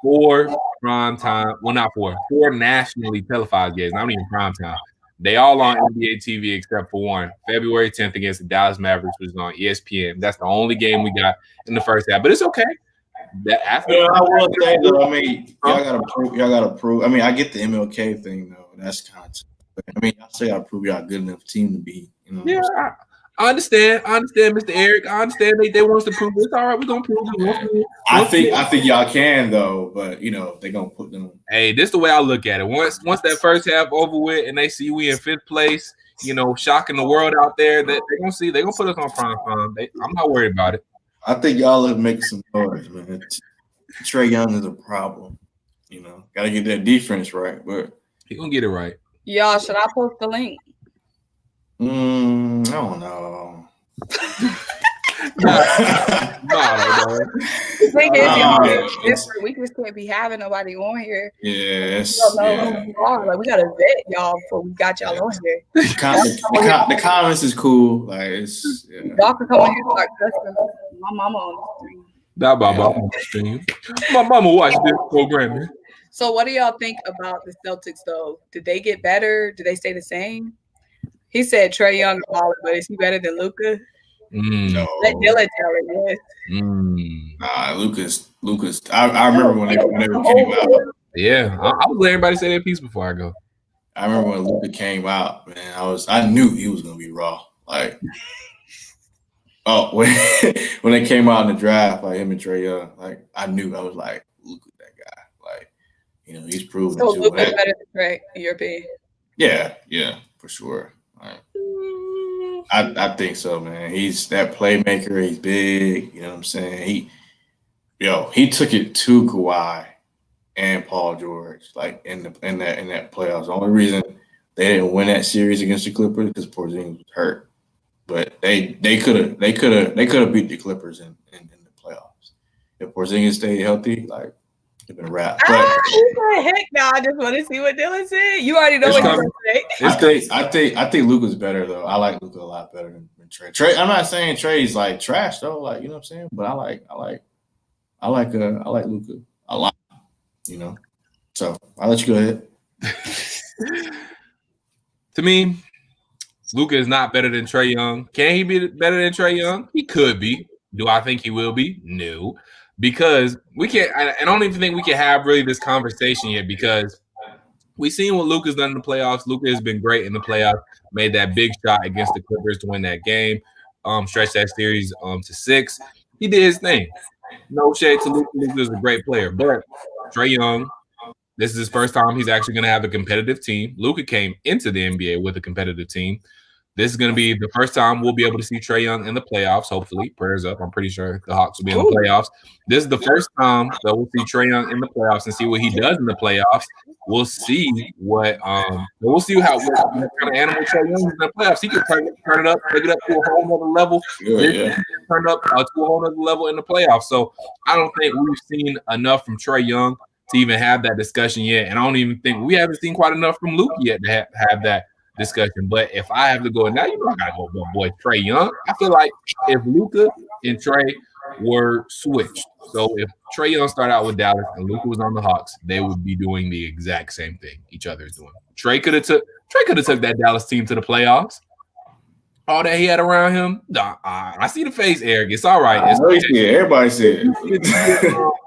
4 prime time. Well, not 4. 4 nationally televised games. Not even prime time. They all on NBA TV except for one. February 10th against the Dallas Mavericks was on ESPN. That's the only game we got in the first half. But it's okay. That after I will say though. I mean, y'all gotta prove. I mean, I get the MLK thing though. That's kind of. I mean, y'all still gotta prove y'all a good enough team to be. You know. Yeah, I understand, Mr. Eric. I understand they want us to prove it. It's all right. We're gonna prove it. I think y'all can though, but you know they gonna put them. Hey, this is the way I look at it. Once that first half over with, and they see we in 5th place, you know, shocking the world out there, that they're gonna put us on prime time. I'm not worried about it. I think y'all are making some noise, man. Trae Young is a problem. You know, gotta get that defense right, but He gonna get it right. Y'all, should I post the link? I don't know. No. The thing is, y'all, different. We just can't be having nobody on here. Yes. We don't know who you are. Like, we gotta vet y'all before we got y'all on here. The comments is cool. Like it's Y'all can come on here and start cussing. My mama on the stream. That my mama stream. My mama watch this program. Man. So what do y'all think about the Celtics though? Did they get better? Did they stay the same? He said Trae Young is baller, but is he better than Luka? No. Let Dylan tell it, yes. Nah, Lucas. I remember when they came out. Yeah, I was letting everybody say their piece before I go. I remember when Luka came out, man. I knew he was gonna be raw. Like, when they came out in the draft, like him and Trae Young, like I knew. I was like, Luka, that guy. Like, you know, he's proven. So Luka's better than Trae, in your opinion? Yeah, for sure. Like, I think so, man. He's that playmaker. He's big. You know what I'm saying? He took it to Kawhi and Paul George, like in that playoffs. The only reason they didn't win that series against the Clippers because Porzingis was hurt. But they could have beat the Clippers in the playoffs if Porzingis stayed healthy. Like it'd been a wrap. But heck no! I just want to see what Dylan said. You already know what you're gonna say. I think Luka's better though. I like Luka a lot better than Trae. I'm not saying Trae's like trash though. Like you know what I'm saying. But I like Luka a lot. You know. So I'll let you go ahead. To me, Luka is not better than Trae Young. Can he be better than Trae Young? He could be. Do I think he will be? No. Because we can't – I don't even think we can have really this conversation yet because we've seen what Luka's done in the playoffs. Luka has been great in the playoffs, made that big shot against the Clippers to win that game, stretched that series to 6. He did his thing. No shade to Luka. Luka is a great player. But Trae Young, this is his first time he's actually going to have a competitive team. Luka came into the NBA with a competitive team. This is going to be the first time we'll be able to see Trae Young in the playoffs, hopefully. Prayers up. I'm pretty sure the Hawks will be in the playoffs. This is the first time that we'll see Trae Young in the playoffs and see what he does in the playoffs. We'll see what we'll see what kind of animal Trae Young is in the playoffs. He could turn it up, take it up to a whole other level. Turn up to a whole other level in the playoffs. So I don't think we've seen enough from Trae Young to even have that discussion yet. And I don't even think we haven't seen quite enough from Luka yet to have that discussion. But if I have to go now, I gotta go with my boy Trae Young. I feel like if Luka and Trae were switched, so if Trae Young started out with Dallas and Luka was on the Hawks, they would be doing the exact same thing each other is doing. Trae could have took that Dallas team to the playoffs. All that he had around him, I see the face, Eric. It's all right. Everybody said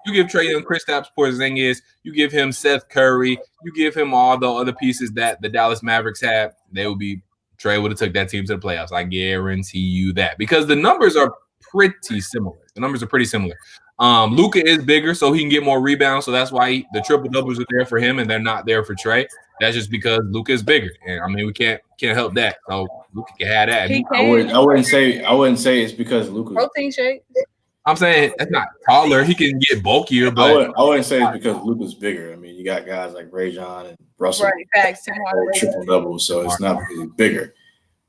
you give Trae Young Kristaps Porzingis, you give him Seth Curry, you give him all the other pieces that the Dallas Mavericks have. Trae would have took that team to the playoffs. I guarantee you that because the numbers are pretty similar. Luka is bigger, so he can get more rebounds. So that's why the triple doubles are there for him, and they're not there for Trae. That's just because Luka is bigger, and I mean we can't help that. So Luka can have that. I wouldn't say it's because Luka protein shake. I'm saying that's not taller. He can get bulkier, but I wouldn't say it's because Luka's bigger. I mean, you got guys like Rajon and Russell. Right, facts. Tim Hardaway. Triple double, so it's not really bigger.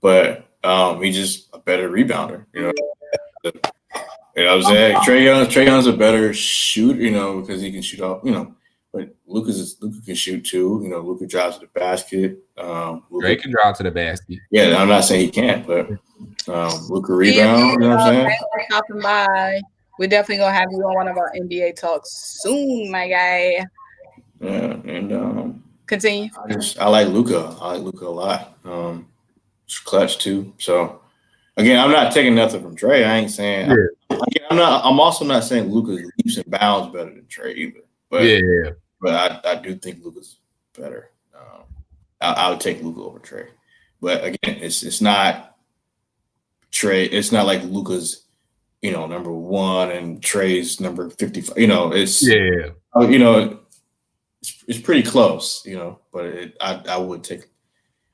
But he's just a better rebounder, you know. You know what I'm saying? Trae Young's a better shooter, you know, because he can shoot off, you know. But Luka can shoot too. You know, Luka drives to the basket. Trae can drive to the basket. Yeah, I'm not saying he can't, but Luka rebound. You know what I'm saying? Thanks for stopping by. We're definitely gonna have you on one of our NBA talks soon, my guy. Yeah, and Continue. I like Luka. I like Luka a lot. It's clutch too. So again, I'm not taking nothing from Trae. I ain't saying. Yeah. I'm also not saying Luka's leaps and bounds better than Trae either. But but I do think Luka's better. I would take Luka over Trae. But again, it's not Trae. It's not like Luka's, you know, number 1 and Trae's number 55. You know, it's you know, it's pretty close. You know, but I would take.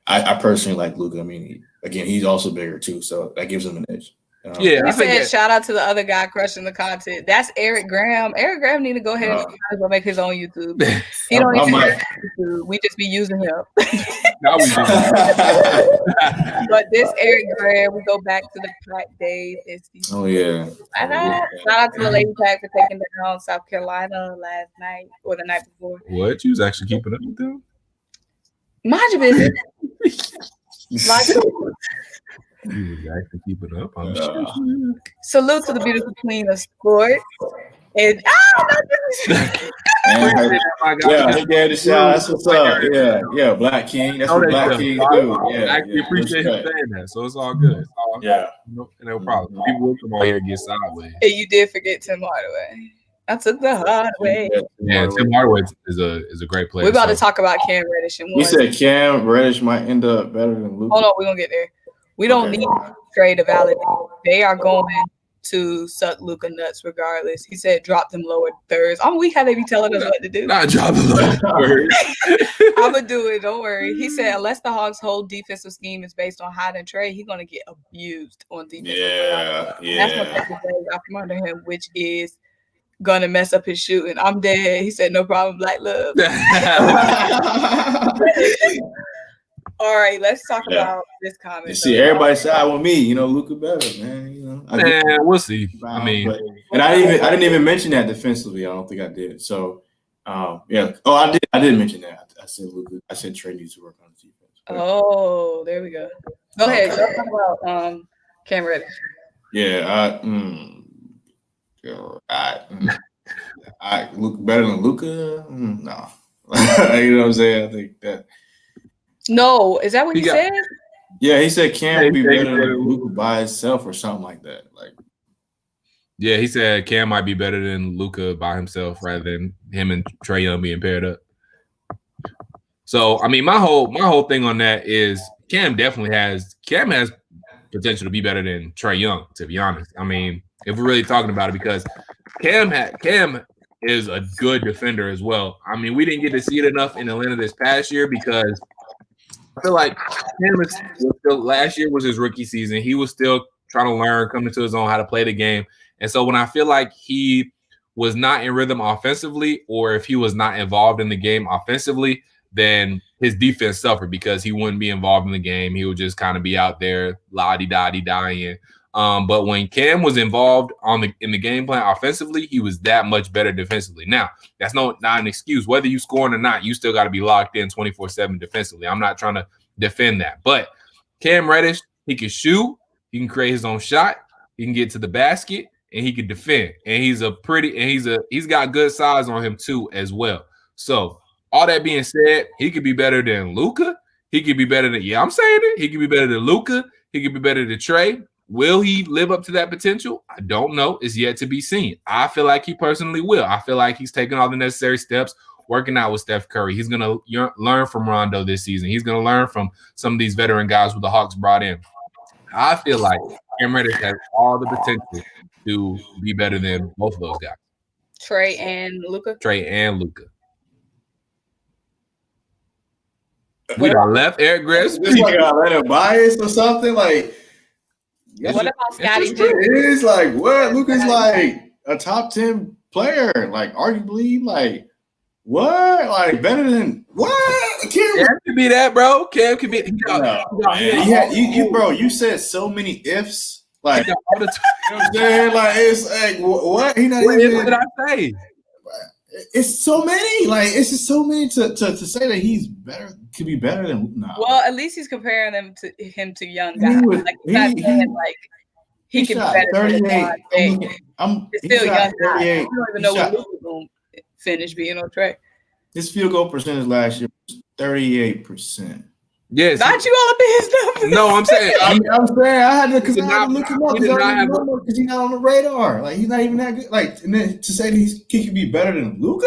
I personally like Luka. I mean, again, he's also bigger too, so that gives him an edge. I said shout out to the other guy crushing the content. That's Eric Graham. Eric Graham need to go ahead and go make his own YouTube. He don't even have YouTube. We just be using him. Now we do. But this Eric Graham, we go back to the Pack days. Oh yeah. Shout out to the Lady Pack for taking down South Carolina last night or the night before. What? You was actually keeping up with them? Mind your business. You was actually keeping up. I'm sure. Salute to the beautiful queen of sports. And he gave the shout. That's what's up. Yeah, Black King. That's what Black King do. Yeah, I actually appreciate him saying that. So it's all good. It's all no problem. People will come on here and get sideways. And you did forget Tim Hardaway. I took the hard way. Yeah, Tim Hardaway is a great player. We're about to talk about Cam Reddish. He said Cam Reddish might end up better than Luka. Hold on, we're gonna get there. We don't need Trae to validate. They are going to suck Luka nuts regardless. He said drop them lower thirds. I'm weak how they be telling us what to do. Not drop them lower thirds. I'm gonna do it. Don't worry. He said unless the Hawks' whole defensive scheme is based on hiding Trae, he's gonna get abused on defense. That's what takes out from under him, which is gonna mess up his shooting. I'm dead. He said no problem, Black Love. All right, let's talk about this comment. You see, everybody side with me. You know, Luka better, man. You know, we'll see. I mean, and I didn't even mention that defensively. I don't think I did. So, yeah. Oh, I did. I did mention that. I said Luka. I said Trae needs to work on his defense. Oh, there we go. Go ahead. Let's talk about Cam Reddish. Yeah. I look better than Luka. No, you know what I'm saying. I think that. No, is that what he said? Yeah, he said Cam would be better than Luka by himself or something like that. Like, yeah, he said Cam might be better than Luka by himself rather than him and Trae Young being paired up. So, I mean, my whole thing on that is Cam has potential to be better than Trae Young, to be honest. I mean, if we're really talking about it, because Cam is a good defender as well. I mean, we didn't get to see it enough in Atlanta this past year because I feel like last year was his rookie season. He was still trying to learn, coming to his own how to play the game. And so when I feel like he was not in rhythm offensively, or if he was not involved in the game offensively, then his defense suffered because he wouldn't be involved in the game. He would just kind of be out there la-di-da-di-dying. But when Cam was involved in the game plan offensively, he was that much better defensively. Now, that's not an excuse. Whether you scoring or not, you still got to be locked in 24/7 defensively. I'm not trying to defend that. But Cam Reddish, he can shoot. He can create his own shot. He can get to the basket, and he can defend. And he's got good size on him too as well. So all that being said, he could be better than Luka. He could be better than I'm saying it. He could be better than Luka. He could be better than Trae. Will he live up to that potential? I don't know. It's yet to be seen. I feel like he personally will. I feel like he's taking all the necessary steps, working out with Steph Curry. He's going to learn from Rondo this season. He's going to learn from some of these veteran guys who the Hawks brought in. I feel like Cam Reddish has all the potential to be better than both of those guys. Trae and Luka. We done left Eric Gress. Just like Atlanta bias or something like. What about Scottie G? It is like what? Luka's like a top 10 player, like arguably, like What? Like better than what? Cam could be that, bro. Cam could be. Bro. You said so many ifs. Like all the you know what I'm saying? Like it's like what? He not what even. did I say? It's so many. Like it's just so many to say that he's better. Could be better than. Nah. Well, at least he's comparing him to young guys. He can be better 38. It's still young guys. You don't even know what Luka going to finish being on track. His field goal percentage last year was 38%. Yes. Not you all up in his numbers. No, I'm saying. I'm saying I had to because I had to look him up because he's not on the radar. Like he's not even that good. Like and then to say that he could be better than Luka.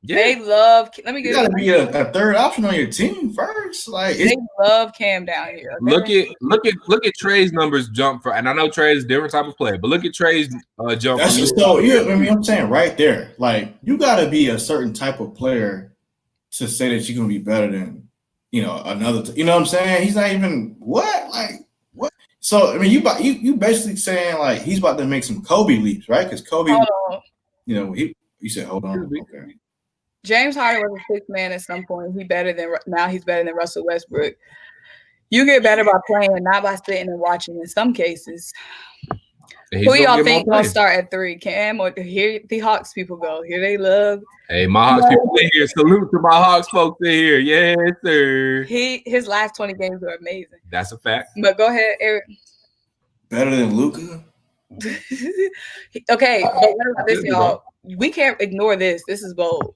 Yeah. They love. Let me get. You got to be a third option on your team first. Like they love Cam down here. Okay? Look at Trey's numbers jump for, and I know Trey is a different type of player, but look at Trey's jump. That's just so. Yeah, I mean, I'm saying right there. Like you got to be a certain type of player to say that you're gonna be better than another. You know what I'm saying? He's not even what like what. So I mean, you basically saying like he's about to make some Kobe leaps, right? Because Kobe, you said hold on. Okay. James Harden was a sixth man at some point. He's better than Russell Westbrook. You get better by playing, not by sitting and watching. In some cases, who y'all think gonna start at 3? Cam or here the Hawks people go? Here they love. Hey, my Hawks people in here. Salute to my Hawks folks in here. Yes, sir. His last 20 games were amazing. That's a fact. But go ahead, Eric. Better than Luka. Okay, but what about this, y'all? We can't ignore this. This is bold.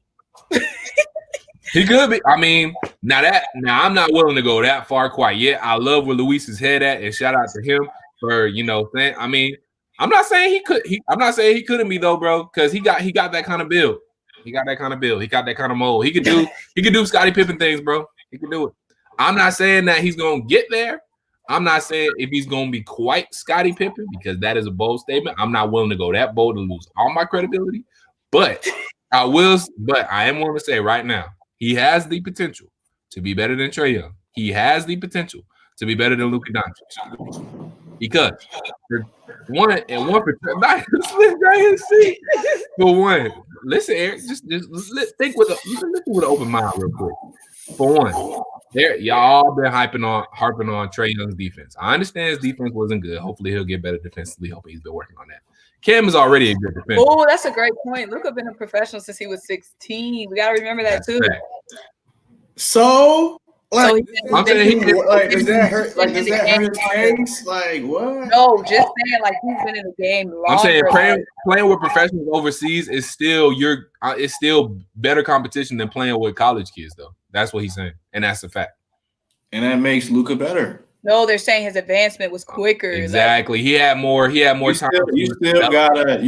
He could be. I mean, now I'm not willing to go that far quite yet. I love where Luis's head at, and shout out to him for saying. I mean, I'm not saying he could. I'm not saying he couldn't be though, bro, because he got that kind of build. He got that kind of build. He got that kind of mold. He could do Scottie Pippen things, bro. He could do it. I'm not saying that he's gonna get there. I'm not saying if he's gonna be quite Scottie Pippen because that is a bold statement. I'm not willing to go that bold to lose all my credibility, but. I am willing to say right now, he has the potential to be better than Trae Young. He has the potential to be better than Luka Doncic. Because for one, listen, Eric, just think with an open mind real quick. For one, y'all been harping on Trae Young's defense. I understand his defense wasn't good. Hopefully he'll get better defensively. Hopefully he's been working on that. Cam is already a good defender. Oh, that's a great point. Luka been a professional since he was 16. We got to remember that too. So, like, I'm saying does that hurt? Like, does that hurt his case? Like, what? No, just saying, like, he's been in the game longer. I'm saying playing with professionals overseas is still it's still better competition than playing with college kids, though. That's what he's saying, and that's a fact. And that makes Luka better. No, they're saying his advancement was quicker. Exactly. He had more time. You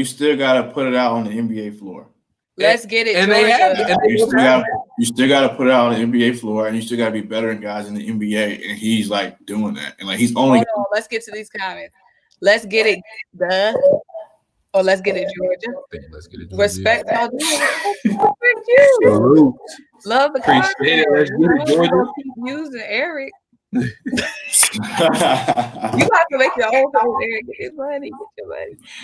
still gotta put it out on the NBA floor. Let's get it. And you still gotta put it out on the NBA floor, and you still gotta be better than guys in the NBA. And he's like doing that. And like he's only. Hold on, let's get to these comments. Let's get it, or let's get it, Georgia. Let's get it, Georgia. Respect y'all. Thank you. Love the comment. Appreciate it. Let's get it, Georgia. Keep using Eric. You have to make your own house, Eric. Get your money.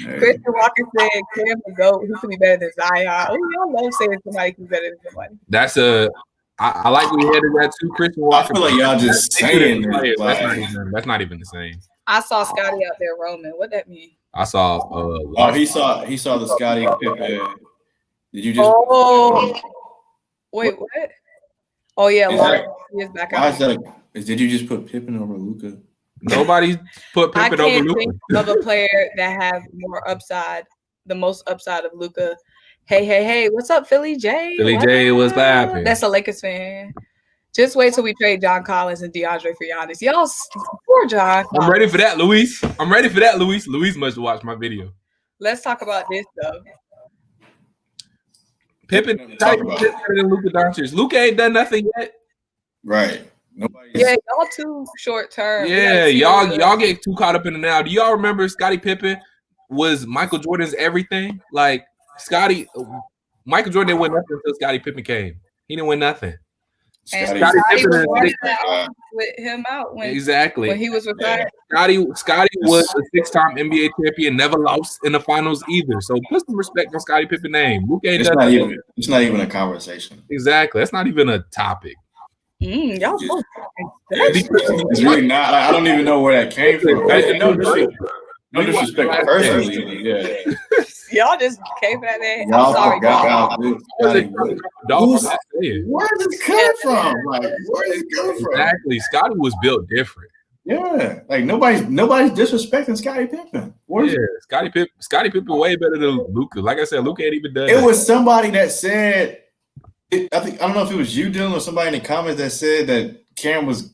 Hey. Christian Walker said Cam the GOAT. He could be better than Zion. Oh, y'all love saying somebody can be better than somebody. That's I like we headed that too, Christian Walker. I feel like y'all just saying that. That's not even the same. I saw Scotty out there roaming. What that mean? I saw. He saw the Scotty Pippen. Did you just? Oh, wait, what? Oh yeah, he is back out. Did you just put Pippen over Luka? Nobody put Pippen over Luka. I can't think of a player that has more upside, the most upside of Luka. Hey, what's up, Philly J? Philly J, what's happening? That's a Lakers fan. Just wait till we trade John Collins and DeAndre for Giannis. Y'all, poor John. I'm ready for that, Luis. Luis must watch my video. Let's talk about this, though. Pippen better than Luka Doncic. Luka ain't done nothing yet. Right. Yeah, y'all too short term. Yeah, y'all get too caught up in the now. Do y'all remember Scottie Pippen was Michael Jordan's everything? Like Michael Jordan didn't win nothing until Scottie Pippen came. He didn't win nothing. And Scottie Scottie was Pippen running that with him out when he was retired. Scottie was a 6-time NBA champion, never lost in the finals either. So put some respect on Scottie Pippen's name. Luka ain't It's done not that. even a conversation. Exactly. That's not even a topic. Y'all both. It's really not. I don't even know where that came from. No disrespect personally. Yeah. Y'all just came for that man. Y'all I'm sorry. forgot Where where did this come from? Like, where did it come from? Exactly. Scottie was built different. Yeah. Like nobody's disrespecting Scottie Pippen. Scottie Pippen way better than Luka. Like I said, Luka ain't even done it. Was somebody that said I don't know if it was you, Dylan, or somebody in the comments that said that Cam was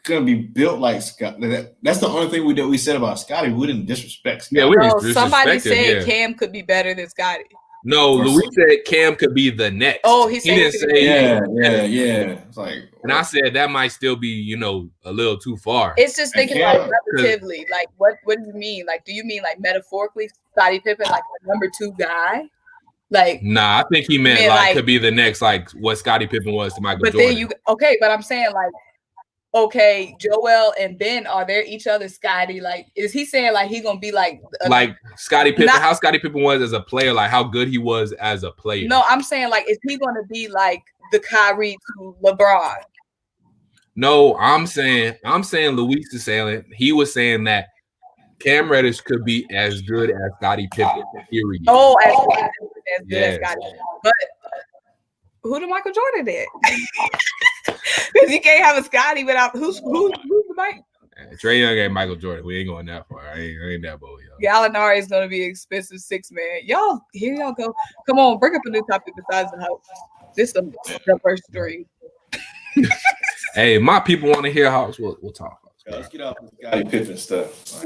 gonna be built like Scott. That's the only thing we said about Scottie. We didn't disrespect Scottie. Yeah, we didn't disrespect somebody said Cam could be better than Scottie. No, Louis said Cam could be the next. Oh, he didn't say yeah. It's like, and I said that might still be, a little too far. It's just thinking like relatively. Like what do you mean? Like, do you mean like metaphorically Scottie Pippen like a number 2 guy? Like, nah, I think he meant like could be the next, like what Scottie Pippen was to Michael Jordan. But I'm saying like, okay, Joel and Ben, are they each other Scottie? Like, is he saying like he's gonna be like Scottie Pippen? How Scottie Pippen was as a player, like how good he was as a player? No, I'm saying like, is he gonna be like the Kyrie to LeBron? No, I'm saying Luis is saying he was saying that Cam Reddish could be as good as Scottie Pippen. Period. Oh, as good as Scottie. But who did Michael Jordan did? Because you can't have a Scottie without who's the Mike? Trae Young ain't Michael Jordan. We ain't going that far. I ain't that bold, y'all. Gallinari is gonna be an expensive 6-man. Y'all, here y'all go. Come on, bring up a new topic besides the house. This is the first dream. Hey, my people want to hear Hawks. We'll talk. Let's get off the Scottie Pippen stuff.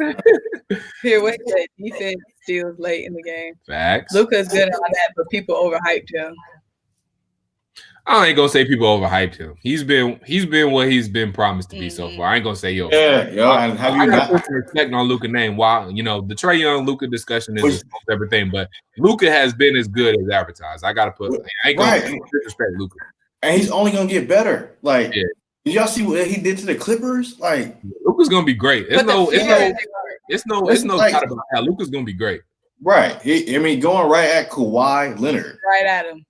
Here, wait, defense steals late in the game. Facts. Luka's good on that, but people overhyped him. I ain't gonna say people overhyped him. He's been what he's been promised to be so far. I ain't gonna say and have you got to put some respect on Luka name. While the Trae Young Luka discussion is everything, but Luka has been as good as advertised. I gotta put. I ain't gonna disrespect Luka, and he's only gonna get better. Like, did y'all see what he did to the Clippers? Like, Luka's gonna be great. It's no doubt about that. Luka's gonna be great. Right. Going right at Kawhi Leonard. Right at him.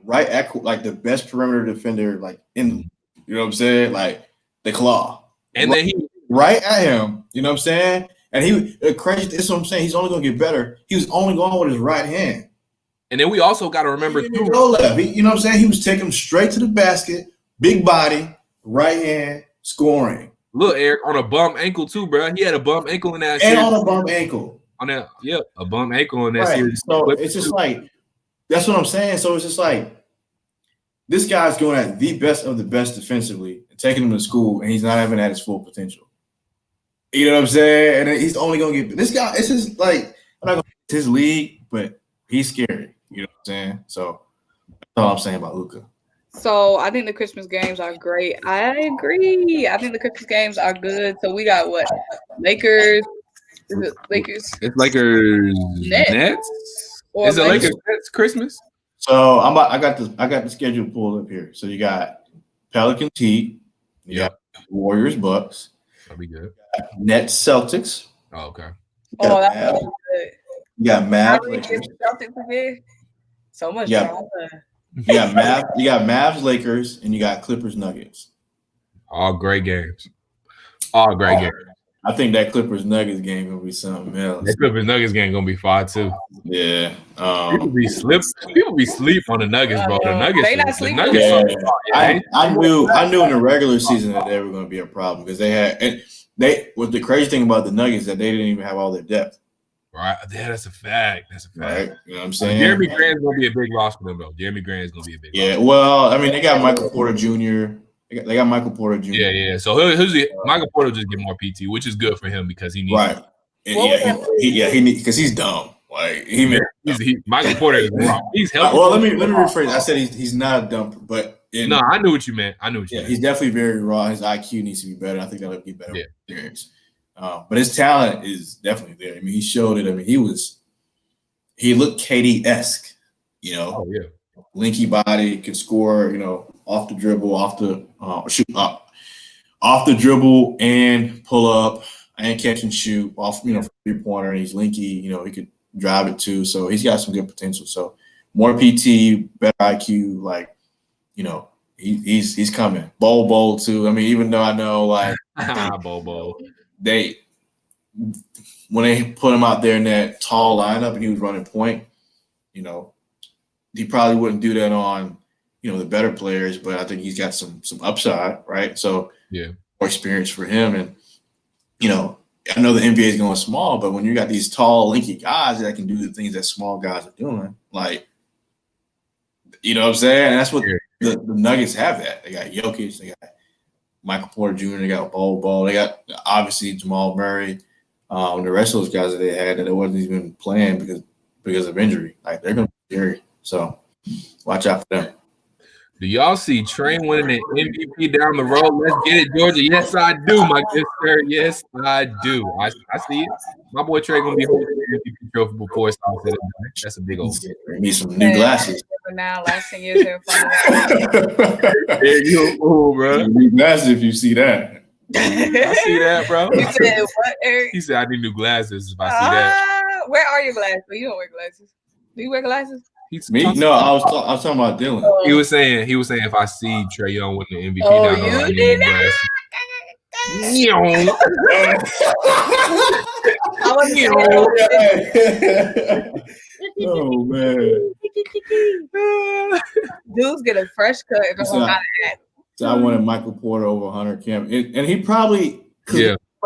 Right at like the best perimeter defender, like in, you know what I'm saying, like the claw, and then he right at him, you know what I'm saying, and he crazy. That's what I'm saying. He's only gonna get better. He was only going with his right hand, and then we also got to remember too. Go left. You know what I'm saying? He was taking him straight to the basket, big body, right hand, scoring. Look, Eric, on a bum ankle too, bro. He had a bum ankle in that. And series. On a bum ankle. On that, a bum ankle in that series. So it's just like. That's what I'm saying. So it's just like this guy's going at the best of the best defensively, taking him to school, and he's not even at his full potential. You know what I'm saying? And he's only going to get this guy. It's just like I'm not going to his league, but he's scary. You know what I'm saying? So that's all I'm saying about Luka. So I think the Christmas games are great. I agree. I think the Christmas games are good. So we got what? Lakers. Is it Lakers? It's Lakers. Nets. Is it Lakers Christmas? So I got the schedule pulled up here. So you got Pelicans Heat, you got Warriors Bucks. That'll be good. Nets Celtics. Oh, okay. That's good. You got Mavs. Celtics again. So much drama. You got Mavs Lakers, and you got Clippers Nuggets. All great games. All great games. I think that Clippers Nuggets game gonna be something else. That Clippers Nuggets game gonna be fire too. Yeah. People be sleep on the Nuggets, bro. The Nuggets. They not sleeping. I knew in the regular season that they were gonna be a problem because was the crazy thing about the Nuggets that they didn't even have all their depth. Right. Yeah, that's a fact. Right. You know what I'm saying? Jeremy Grant's gonna be a big loss for them though. Jeremy Grant's gonna be a big loss. Yeah, well, they got Michael Porter Jr. They got Michael Porter Jr. Yeah. So Michael Porter just get more PT, which is good for him because he needs right. He needs because he's dumb. Like Michael Porter is wrong. He's healthy. Well, let me rephrase. I said he's not a dumper, but I knew what you meant. He's definitely very raw. His IQ needs to be better. I think that'll be better. Yeah. But his talent is definitely there. He showed it. He looked KD-esque. Oh yeah. Linky body, could score. off the dribble, off the dribble and pull up and catch and shoot off, 3-pointer. And he's linky, he could drive it too. So he's got some good potential. So more PT, better IQ, he's coming. Bowl too. I mean, even though I know Bobo. When they put him out there in that tall lineup and he was running point, he probably wouldn't do that on, the better players, but I think he's got some upside, right? So yeah, more experience for him. And, I know the NBA is going small, but when you got these tall, linky guys that can do the things that small guys are doing, you know what I'm saying? And that's what the Nuggets have that. They got Jokic, they got Michael Porter Jr., they got Bol, they got obviously Jamal Murray, and the rest of those guys that they had that it wasn't even playing because of injury. They're going to be scary. So watch out for them. Do y'all see Trey winning an MVP down the road? Let's get it, Georgia. Yes, I do, my good sir. Yes, I do. I see it. My boy Trey gonna be holding the MVP trophy before it's all said and done. That's a big old. Need some new glasses. Now, last 10 years here. There you go, bro. New glasses if you see that. I see that, bro. You said what, Eric? He said I need new glasses if I see that. Where are your glasses? Well, you don't wear glasses. Do you wear glasses? Me? No, I was talking about Dylan. He was saying if I see Trae Young win the MVP down the road, you did that? Oh man. Dudes get a fresh cut and don't know how to act. So I wanted Michael Porter over Hunter Kemp. And he probably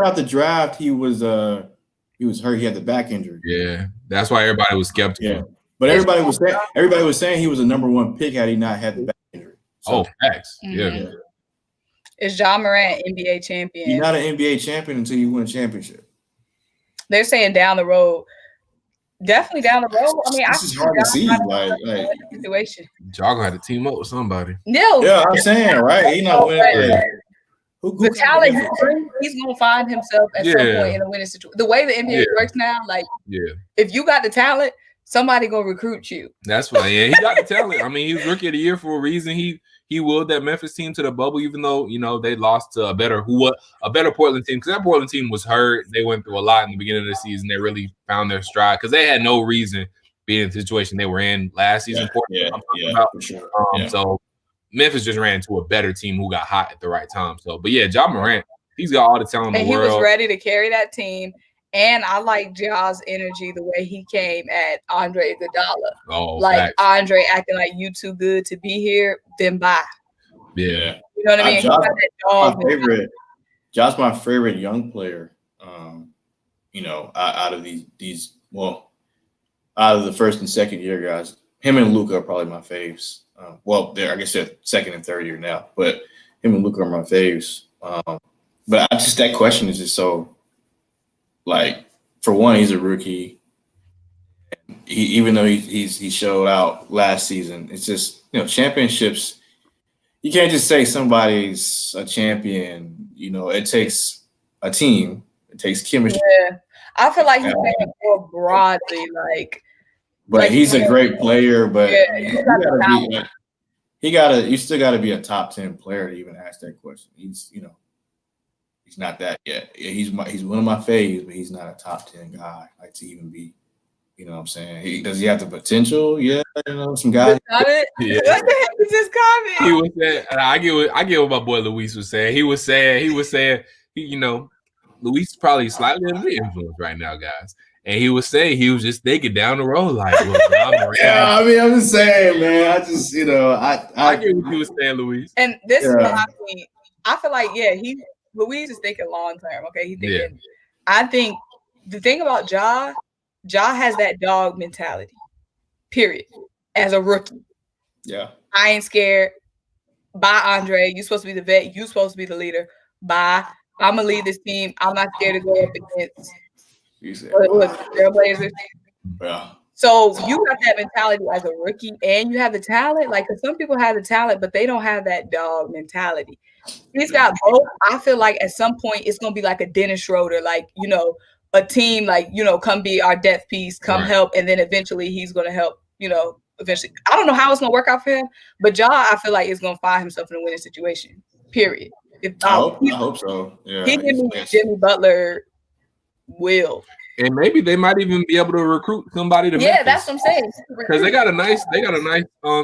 out the draft he was hurt. He had the back injury. Yeah. That's why everybody was skeptical. Yeah. But everybody was saying he was a number one pick had he not had the back injury. So, facts. Mm-hmm. Yeah. Is Ja Morant NBA champion? You're not an NBA champion until you win a championship. They're saying down the road. Definitely down the road. I mean, this is hard to see. Situation. Y'all gonna have to team up with somebody. No. Yeah, I'm saying, right? He's not winning. The talent he's gonna find himself at some point in a winning situation. The way the NBA works now, if you got the talent, somebody gonna recruit you. That's why, he got the talent. I mean, he was rookie of the year for a reason. He willed that Memphis team to the bubble, even though they lost to a better Portland team, because that Portland team was hurt. They went through a lot in the beginning of the season. They really found their stride because they had no reason being in the situation they were in last season. So Memphis just ran into a better team who got hot at the right time. So, but Ja Morant, he's got all the talent in the world. He was ready to carry that team. And I like Ja's energy, the way he came at Andre Iguodala. Facts. Andre acting like you too good to be here, then bye. Yeah. You know what I mean? Ja's my favorite young player. Out of these out of the first and second year guys. Him and Luka are probably my faves. I guess they're second and third year now, but him and Luka are my faves. But that question is just so. For one, he's a rookie. Even though he showed out last season, it's just championships. You can't just say somebody's a champion. It takes a team. It takes chemistry. Yeah, I feel like he's thinking more broadly, But he's a great player. But you still got to be a top 10 player to even ask that question. He's not that yet. He's one of my faves, but he's not a top 10 guy. To even be, you know what I'm saying? Does he have the potential? Yeah, some guys. What the heck is this comment? He was saying, I get what my boy Luis was saying. He was saying, Luis is probably slightly under the influence right now, guys. And he was saying he was just thinking down the road, I'm just saying, man. I just, I get what you were saying, Luis. And this is what I mean. I feel like, Luis is thinking long term. Okay, he's thinking. I think the thing about Ja has that dog mentality. Period. As a rookie. Yeah. I ain't scared. Bye, Andre. You supposed to be the vet. You supposed to be the leader. Bye. I'm gonna lead this team. I'm not scared to go up against Trailblazers. Yeah. So you got that mentality as a rookie, and you have the talent. Because some people have the talent, but they don't have that dog mentality. He's got both. I feel like at some point it's gonna be like a Dennis Schroeder, a team come be our depth piece, come help, and then eventually he's gonna help, eventually. I don't know how it's gonna work out for him, but Ja, I feel like is gonna find himself in a winning situation. Period. If I hope so. Yeah, he give me Jimmy Butler will. And maybe they might even be able to recruit somebody to Memphis. Yeah, that's what I'm saying. Because they got a nice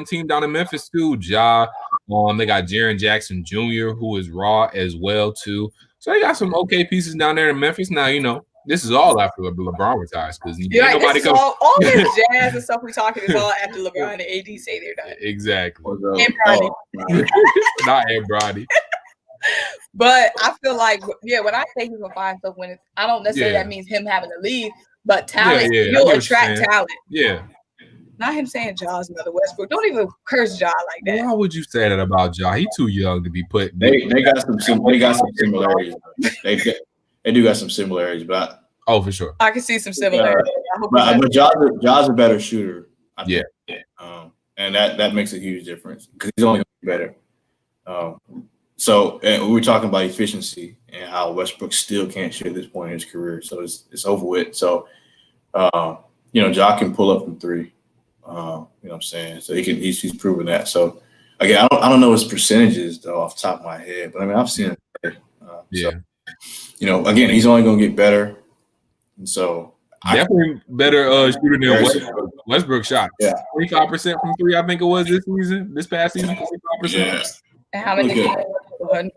team down in Memphis too. Ja, they got Jaren Jackson Jr., who is raw as well too. So they got some okay pieces down there in Memphis. Now, you know, this is all after LeBron retires because nobody comes. All this jazz and stuff we talking is all after LeBron and AD say they're done. Exactly. And Bronny. Not Ed Bronny. But I feel like, when I say he's gonna find stuff when it's, I don't necessarily that means him having to leave, but talent, you'll attract talent. Yeah. Not him saying Ja's another Westbrook. Don't even curse Ja like that. Why would you say that about Ja? He's too young to be put. They got some similarities. They do got some similarities, but for sure, I can see some similarities. But Ja's a better shooter. I think. Yeah. And that makes a huge difference because he's only better. So and we were talking about efficiency and how Westbrook still can't shoot at this point in his career. So it's over with. So Ja can pull up from three. You know what I'm saying? So he's proven that. So again, I don't know his percentages though off the top of my head, but I mean I've seen it. So, again, he's only gonna get better. And so definitely better shooter than Westbrook shot. Yeah. 25% from three, I think it was this past season, 25%. Yeah. And how many 100?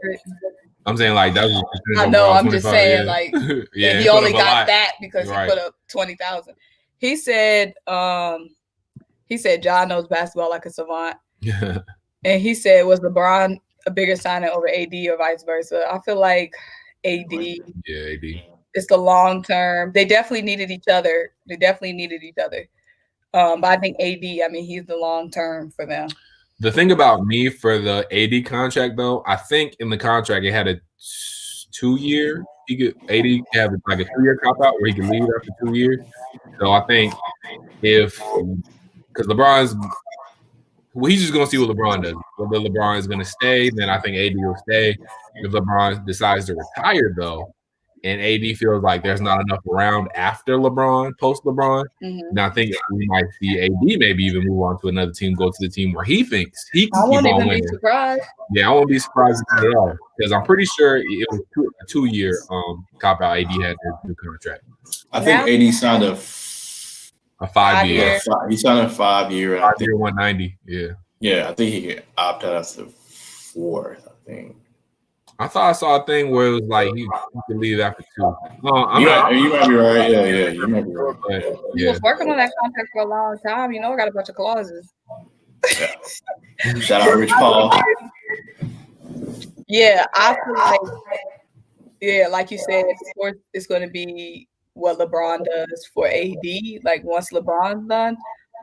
I'm saying like that was. I know. I'm just saying like he only got that because he put up 20,000. He said Ja knows basketball like a savant. Yeah. And he said, was LeBron a bigger signing over AD or vice versa? I feel like AD. Yeah, AD. It's the long term. They definitely needed each other. But I think AD, I mean, he's the long term for them. The thing about me for the AD contract, though, I think in the contract it had a 2-year. AD have like a 2-year cop out where he can leave after 2 years. So I think because LeBron's, he's just gonna see what LeBron does. Whether LeBron is gonna stay, then I think AD will stay. If LeBron decides to retire, though, and AD feels like there's not enough around after LeBron, post LeBron, and I think we might see AD maybe even move on to another team, go to the team where he thinks he can keep on winning. Be surprised. Yeah, I won't be surprised at all because I'm pretty sure it was a 2-year cop out. AD had his new contract. I think AD signed a 5-year. He signed a 5-year. 5-year, 190. Yeah. Yeah, I think he could opt out after the 4th. I think. I thought I saw a thing where it was like he could leave after 2. You might be right. Yeah, you might be right. He was working on that contract for a long time. I got a bunch of clauses. Yeah. Shout out Rich Paul. Yeah, I feel like, like you said, of course, it's going to be what LeBron does for AD, like once LeBron's done.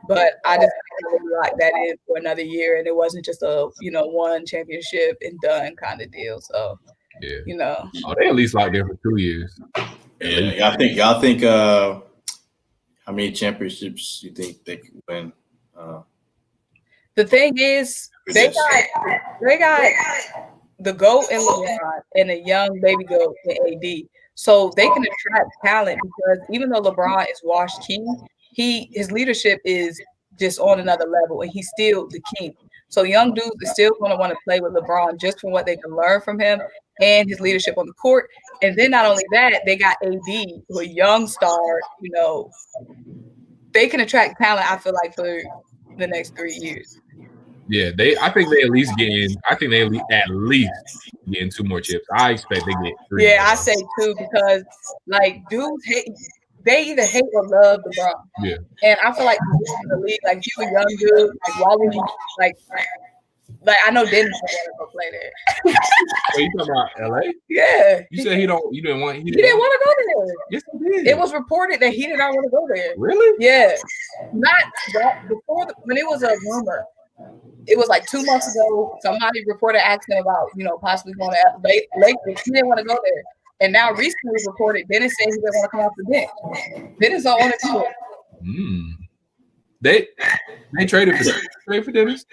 But I just really locked that in for another year, and it wasn't just a one championship and done kind of deal. So they at least locked in for 2 years. Yeah, y'all think how many championships you think they could win? The thing is, they got the GOAT in LeBron and a young baby GOAT in AD, so they can attract talent because even though LeBron is washed king, his leadership is just on another level, and he's still the king. So young dudes are still going to want to play with LeBron just from what they can learn from him and his leadership on the court. And then not only that, they got AD, who a young star. They can attract talent. I feel like for the next 3 years. Yeah, I think they at least get in. I think they at least get in 2 more chips. I expect they get 3. Yeah, I say 2 because dudes hate. They either hate or love LeBron. Yeah. And I feel like in the league, like you a young dude, why would you like I know Dennis want to go play there. So you talking about LA? Yeah. You said he didn't want to go there. Yes, he did. It was reported that he did not want to go there. Really? Yeah. Not that before when it was a rumor. It was like 2 months ago. Somebody reported asking about, possibly going to Lakers. He didn't want to go there. And now recently reported, Dennis said he didn't want to come off the bench. Dennis don't want to do it. They traded for Dennis.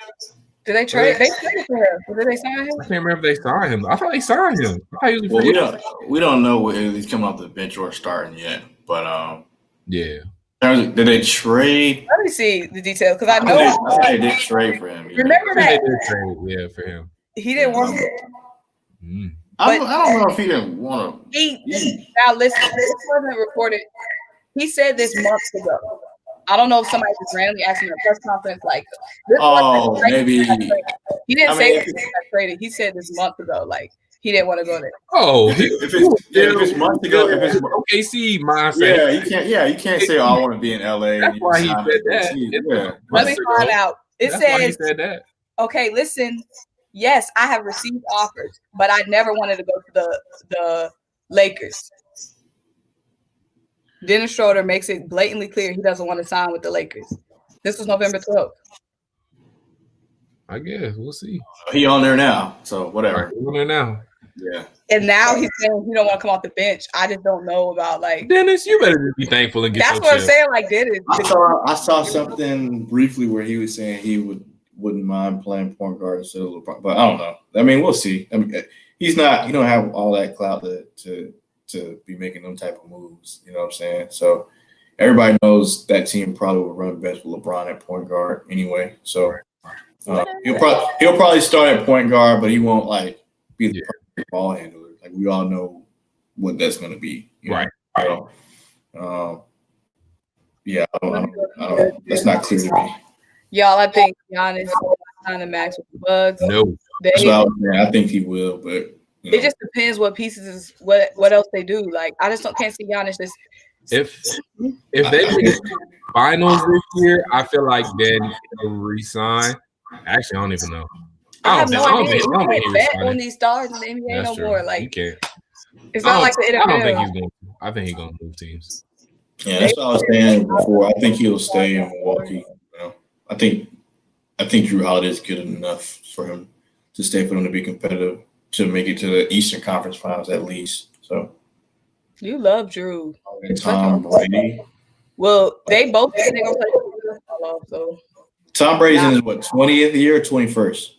Did they trade? They traded for him. Or did they sign him? I can't remember if they signed him. I thought they signed him. We don't know if he's coming off the bench or starting yet. But yeah. Did they trade? Let me see the details because I know they did trade for him. Yeah. Remember that They did trade, yeah, for him. He didn't want to. I don't know if he didn't want to. Now listen, this wasn't reported. He said this months ago. I don't know if somebody just randomly asked him in a press conference like, maybe he didn't say he got traded. He said this months ago, like he didn't want to go there. Oh, if it's months ago, if it's OKC mindset. You can't say, "Oh, I want to be in LA." That's why he said that. Let me find out. It That's says, why he said that. Okay, listen. Yes, I have received offers, but I never wanted to go to the Lakers. Dennis Schroeder makes it blatantly clear he doesn't want to sign with the Lakers. This was November 12th. I guess we'll see. He on there now, so whatever. He's on there now. Yeah. And now he's saying he don't want to come off the bench. I just don't know about like Dennis. You better just be thankful and get. That's what I'm saying. Like Dennis. I saw something briefly where he was saying he wouldn't mind playing point guard instead of LeBron, but I don't know. I mean, we'll see. I mean, he don't have all that clout to be making them type of moves. You know what I'm saying? So everybody knows that team probably would run best with LeBron at point guard anyway. So he'll probably start at point guard, but he won't like be the perfect ball handler. Like we all know what that's going to be. Right. So, that's not clear to me. Y'all, I think Giannis signed the max with the Bucks. No, that's what I was saying. I think he will, but it just depends what pieces what else they do. Like I just can't see Giannis just. If they win finals this year, I feel like then he'll resign. Actually, I don't even know. I have no idea. You can't bet on these stars in the NBA no more. Like you can't. It's not like the NFL. I don't think he's going to. I think he's going to move teams. Yeah, that's what I was saying before. I think he'll stay in Milwaukee. I think Drew Holiday is good enough for him to stay for him to be competitive to make it to the Eastern Conference Finals at least. So you love Drew. And Tom Brady. Well, they both said they're gonna play. So Tom Brady's in his 20th year or 21st?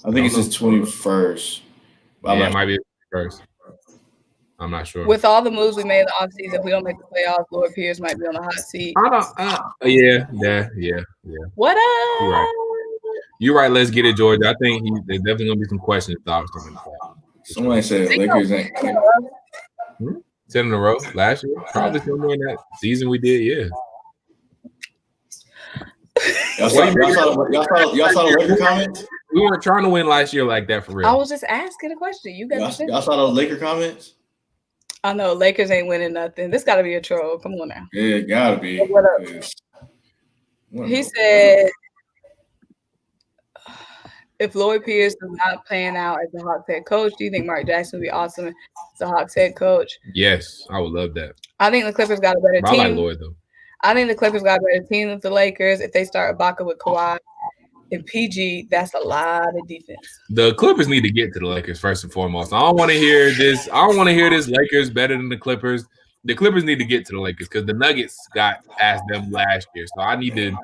I think it's his 21st. Yeah, it might be his first. I'm not sure. With all the moves we made in the offseason, if we don't make the playoffs, Lloyd Pierce might be on the hot seat. Yeah. What up? You're right. Let's get it, George. I think there's definitely gonna be some questions. Somebody said Lakers ain't. 10 in a row last year. Probably somewhere in that season we did. Yeah. Y'all saw the Laker comments? We weren't trying to win last year like that for real. I was just asking a question. You got y'all saw those Laker comments? I know Lakers ain't winning nothing. This got to be a troll. Come on now. Yeah, it gotta be. What up? He said, if Lloyd Pierce is not playing out as the Hawks head coach, do you think Mark Jackson would be awesome as the Hawks head coach? Yes, I would love that. I think the Clippers got a better team. I like Lloyd though. I think the Clippers got a better team than the Lakers. If they start Ibaka with Kawhi and PG, that's a lot of defense. The Clippers need to get to the Lakers first and foremost. I don't want to hear this. Lakers better than the Clippers. The Clippers need to get to the Lakers because the Nuggets got past them last year. So I need to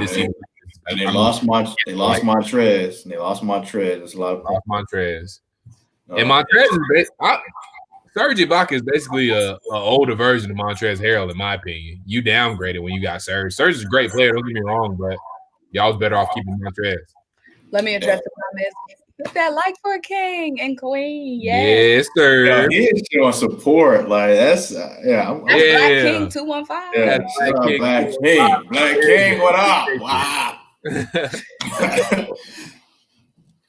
see. And they lost Montrez. And they lost Montrez. There's a lot of Montrez. And Montrez is Serge Ibaka is basically a older version of Montrezl Harrell, in my opinion. You downgraded when you got Serge. Serge is a great player. Don't get me wrong, but y'all was better off keeping Montrez. Let me address the comments. Hit that like for a king and queen. Yes, sir. Yeah, he is showing support. Like that's Black King 215. Yeah, Black King. Black King, what up? Wow.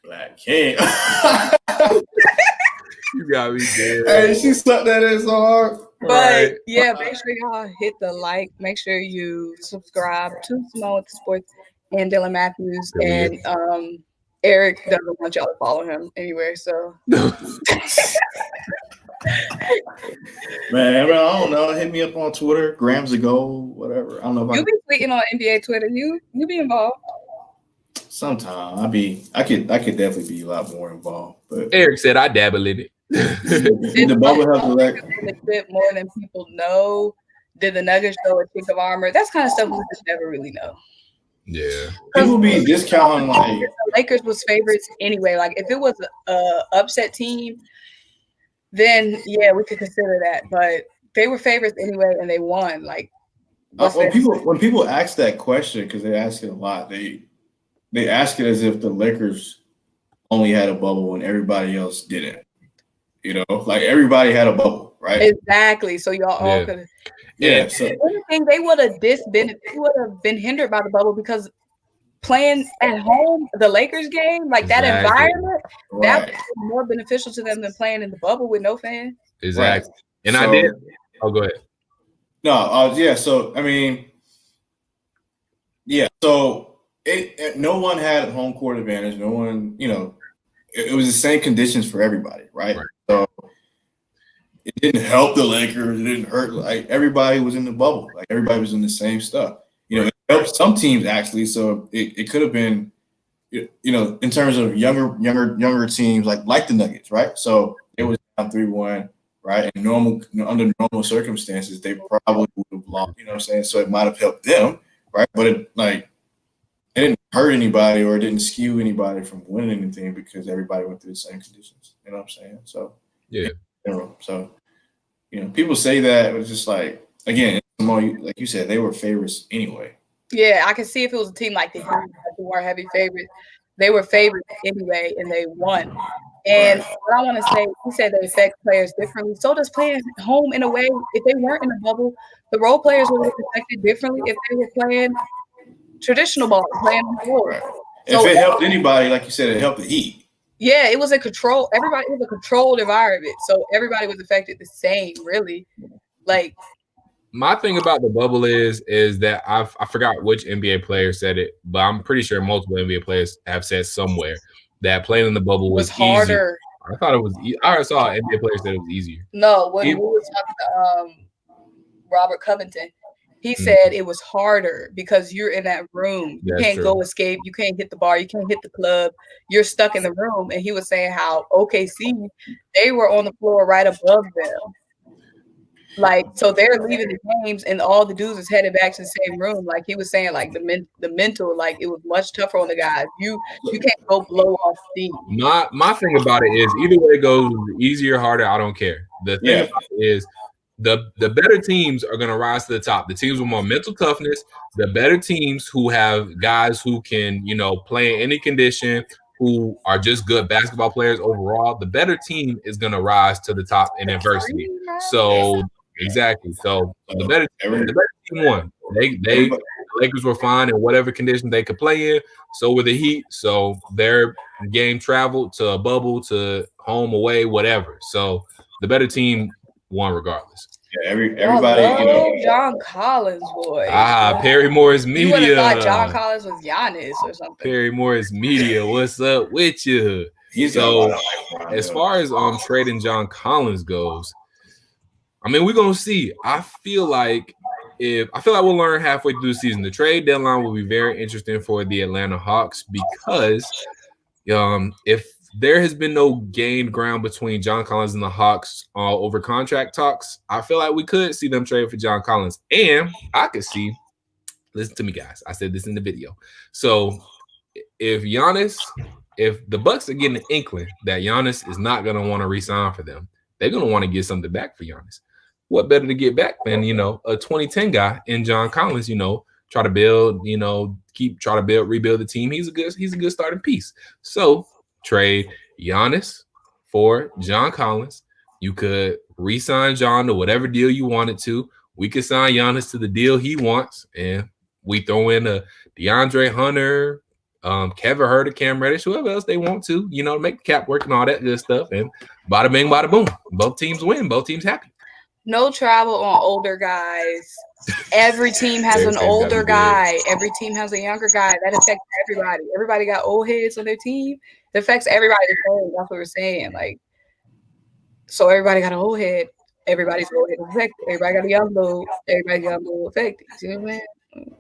Black King. You got me dead. Hey, she sucked that in so hard. But yeah, make sure y'all hit the like. Make sure you subscribe to Symone with the Sports and Dylan Matthews. And Eric doesn't want y'all to follow him anywhere. So man, I don't know. Hit me up on Twitter, grams of gold, whatever. I don't know if you be tweeting on NBA Twitter. You be involved. Sometime I could definitely be a lot more involved. But Eric said I dabble in it. Did the bubble have a bit more than people know? Did the Nuggets show a chink of armor? That's kind of stuff we just never really know. Yeah, people be discounting like the Lakers was favorites anyway. Like if it was a upset team, then yeah, we could consider that. But they were favorites anyway, and they won. Like, when people ask that question, because they ask it a lot, they ask it as if the Lakers only had a bubble and everybody else didn't. You know, like everybody had a bubble, right? Exactly. So y'all all could. Yeah. So anything they would have been hindered by the bubble because playing at home, the Lakers game, like that environment, that was more beneficial to them than playing in the bubble with no fans. Exactly. Right. And I did. Oh, go ahead. No, yeah. So I mean, yeah. So no one had home court advantage. No one, you know, it was the same conditions for everybody, right? So it didn't help the Lakers. It didn't hurt. Like everybody was in the bubble. Like everybody was in the same stuff. You know, it helped some teams actually. So it could have been, you know, in terms of younger teams like the Nuggets, right? So it was down 3-1, right? And under normal circumstances, they probably would have lost. You know what I'm saying? So it might have helped them, right? But it didn't hurt anybody or it didn't skew anybody from winning anything because everybody went through the same conditions. You know what I'm saying? So yeah. So, you know, people say that, but it's just like, again, like you said, they were favorites anyway. Yeah, I can see if it was a team like the Heat who are heavy favorites, they were favorites anyway, and they won. And what I want to say, you said they affect players differently. So does playing home in a way. If they weren't in the bubble, the role players would have been affected differently if they were playing traditional ball, playing on the road. Right. So if it helped anybody, like you said, it helped the Heat. Yeah, it was a control. Everybody was a controlled environment, so everybody was affected the same. Really, like my thing about the bubble is that I forgot which NBA player said it, but I'm pretty sure multiple NBA players have said somewhere that playing in the bubble was harder. Easier. I thought it was. I saw an NBA player said it was easier. No, when we were talking to Robert Covington, he said it was harder because you're in that room. You can't go escape. You can't hit the bar. You can't hit the club. You're stuck in the room. And he was saying how OKC, they were on the floor right above them. Like, so they're leaving the games and all the dudes is headed back to the same room. Like he was saying, like the mental, like it was much tougher on the guys. You can't go blow off steam. My thing about it is either way it goes, easier, harder, I don't care. The thing about it is the better teams are going to rise to the top. The teams with more mental toughness, the better teams who have guys who can, you know, play in any condition, who are just good basketball players overall, the better team is going to rise to the top in adversity. So exactly. So the better team won. The Lakers were fine in whatever condition they could play in. So were the Heat. So their game traveled to a bubble, to home, away, whatever. So the better team won regardless. Yeah, everybody, you know. John Collins, boy. Perry Morris Media. You would have thought John Collins was Giannis or something. Perry Morris Media, what's up with you? So as far as trading John Collins goes, I mean, we're gonna see. I feel like we'll learn halfway through the season. The trade deadline will be very interesting for the Atlanta Hawks because if there has been no gained ground between John Collins and the Hawks over contract talks, I feel like we could see them trade for John Collins. And I could see, listen to me, guys. I said this in the video. So if the Bucks are getting an inkling that Giannis is not going to want to re-sign for them, they're going to want to get something back for Giannis. What better to get back than, you know, a 2010 guy in John Collins, you know, try to build, you know, rebuild the team. He's a good starting piece. So trade Giannis for John Collins. You could re-sign John to whatever deal you wanted to. We could sign Giannis to the deal he wants, and we throw in a DeAndre Hunter, Kevin Huerter, Cam Reddish, whoever else they want to, you know, make the cap work and all that good stuff. And bada bing, bada boom. Both teams win. Both teams happy. No travel on older guys. Every team has an older guy. Every team has a younger guy. That affects everybody. Everybody got old heads on their team. It affects everybody. That's what we're saying. Like, so everybody got an old head. Everybody's old head affected. Everybody got a young blood. Everybody got a blood affected. You know what I mean?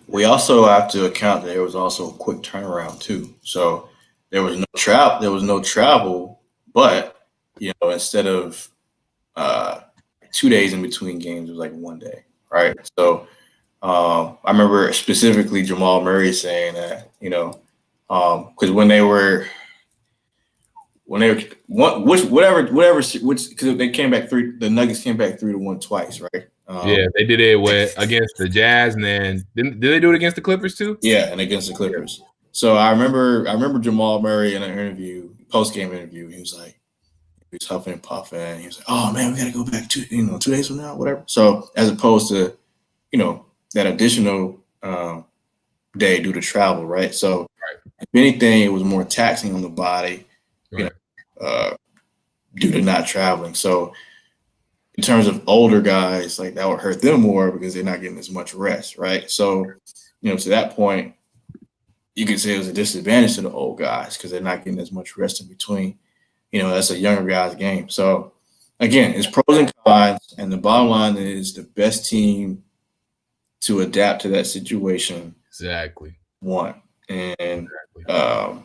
We also have to account that there was also a quick turnaround too. So there was no travel, but you know, instead of 2 days in between games, it was like 1 day, right? So I remember specifically Jamal Murray saying that, you know, because when they were when they because they came back the Nuggets came back 3-1 twice, right? Yeah, they did it against the Jazz, and then did they do it against the Clippers too? Yeah, and against the Clippers. So I remember Jamal Murray in an post-game interview. He was huffing and puffing. He was like, "Oh man, we got to go back 2 days from now, whatever." So as opposed to, that additional day due to travel, right? So if anything, it was more taxing on the body, due to not traveling. So in terms of older guys, like that would hurt them more because they're not getting as much rest, right? So, to that point, you could say it was a disadvantage to the old guys because they're not getting as much rest in between. That's a younger guy's game. So again, it's pros and cons, and the bottom line is the best team to adapt to that situation. Exactly. Won. And that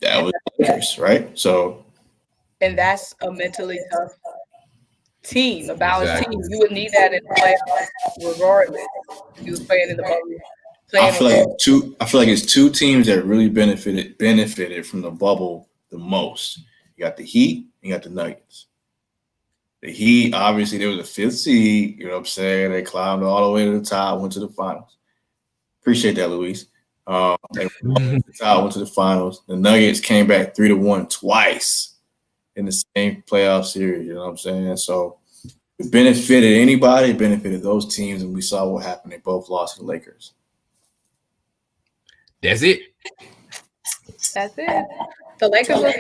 was dangerous, right? So, and that's a mentally tough team, a balanced team. You would need that in the playoffs, regardless. If you was playing in the bubble. I feel like it's two teams that really benefited from the bubble the most. You got the Heat, and you got the Nuggets. The Heat, obviously, they were the 5th seed. You know what I'm saying? They climbed all the way to the top, went to the finals. Appreciate that, Luis. They went to the finals. The Nuggets came back 3-1 twice in the same playoff series. You know what I'm saying? So it benefited anybody, it benefited those teams, and we saw what happened. They both lost to the Lakers. That's it. That's it. The Lakers were,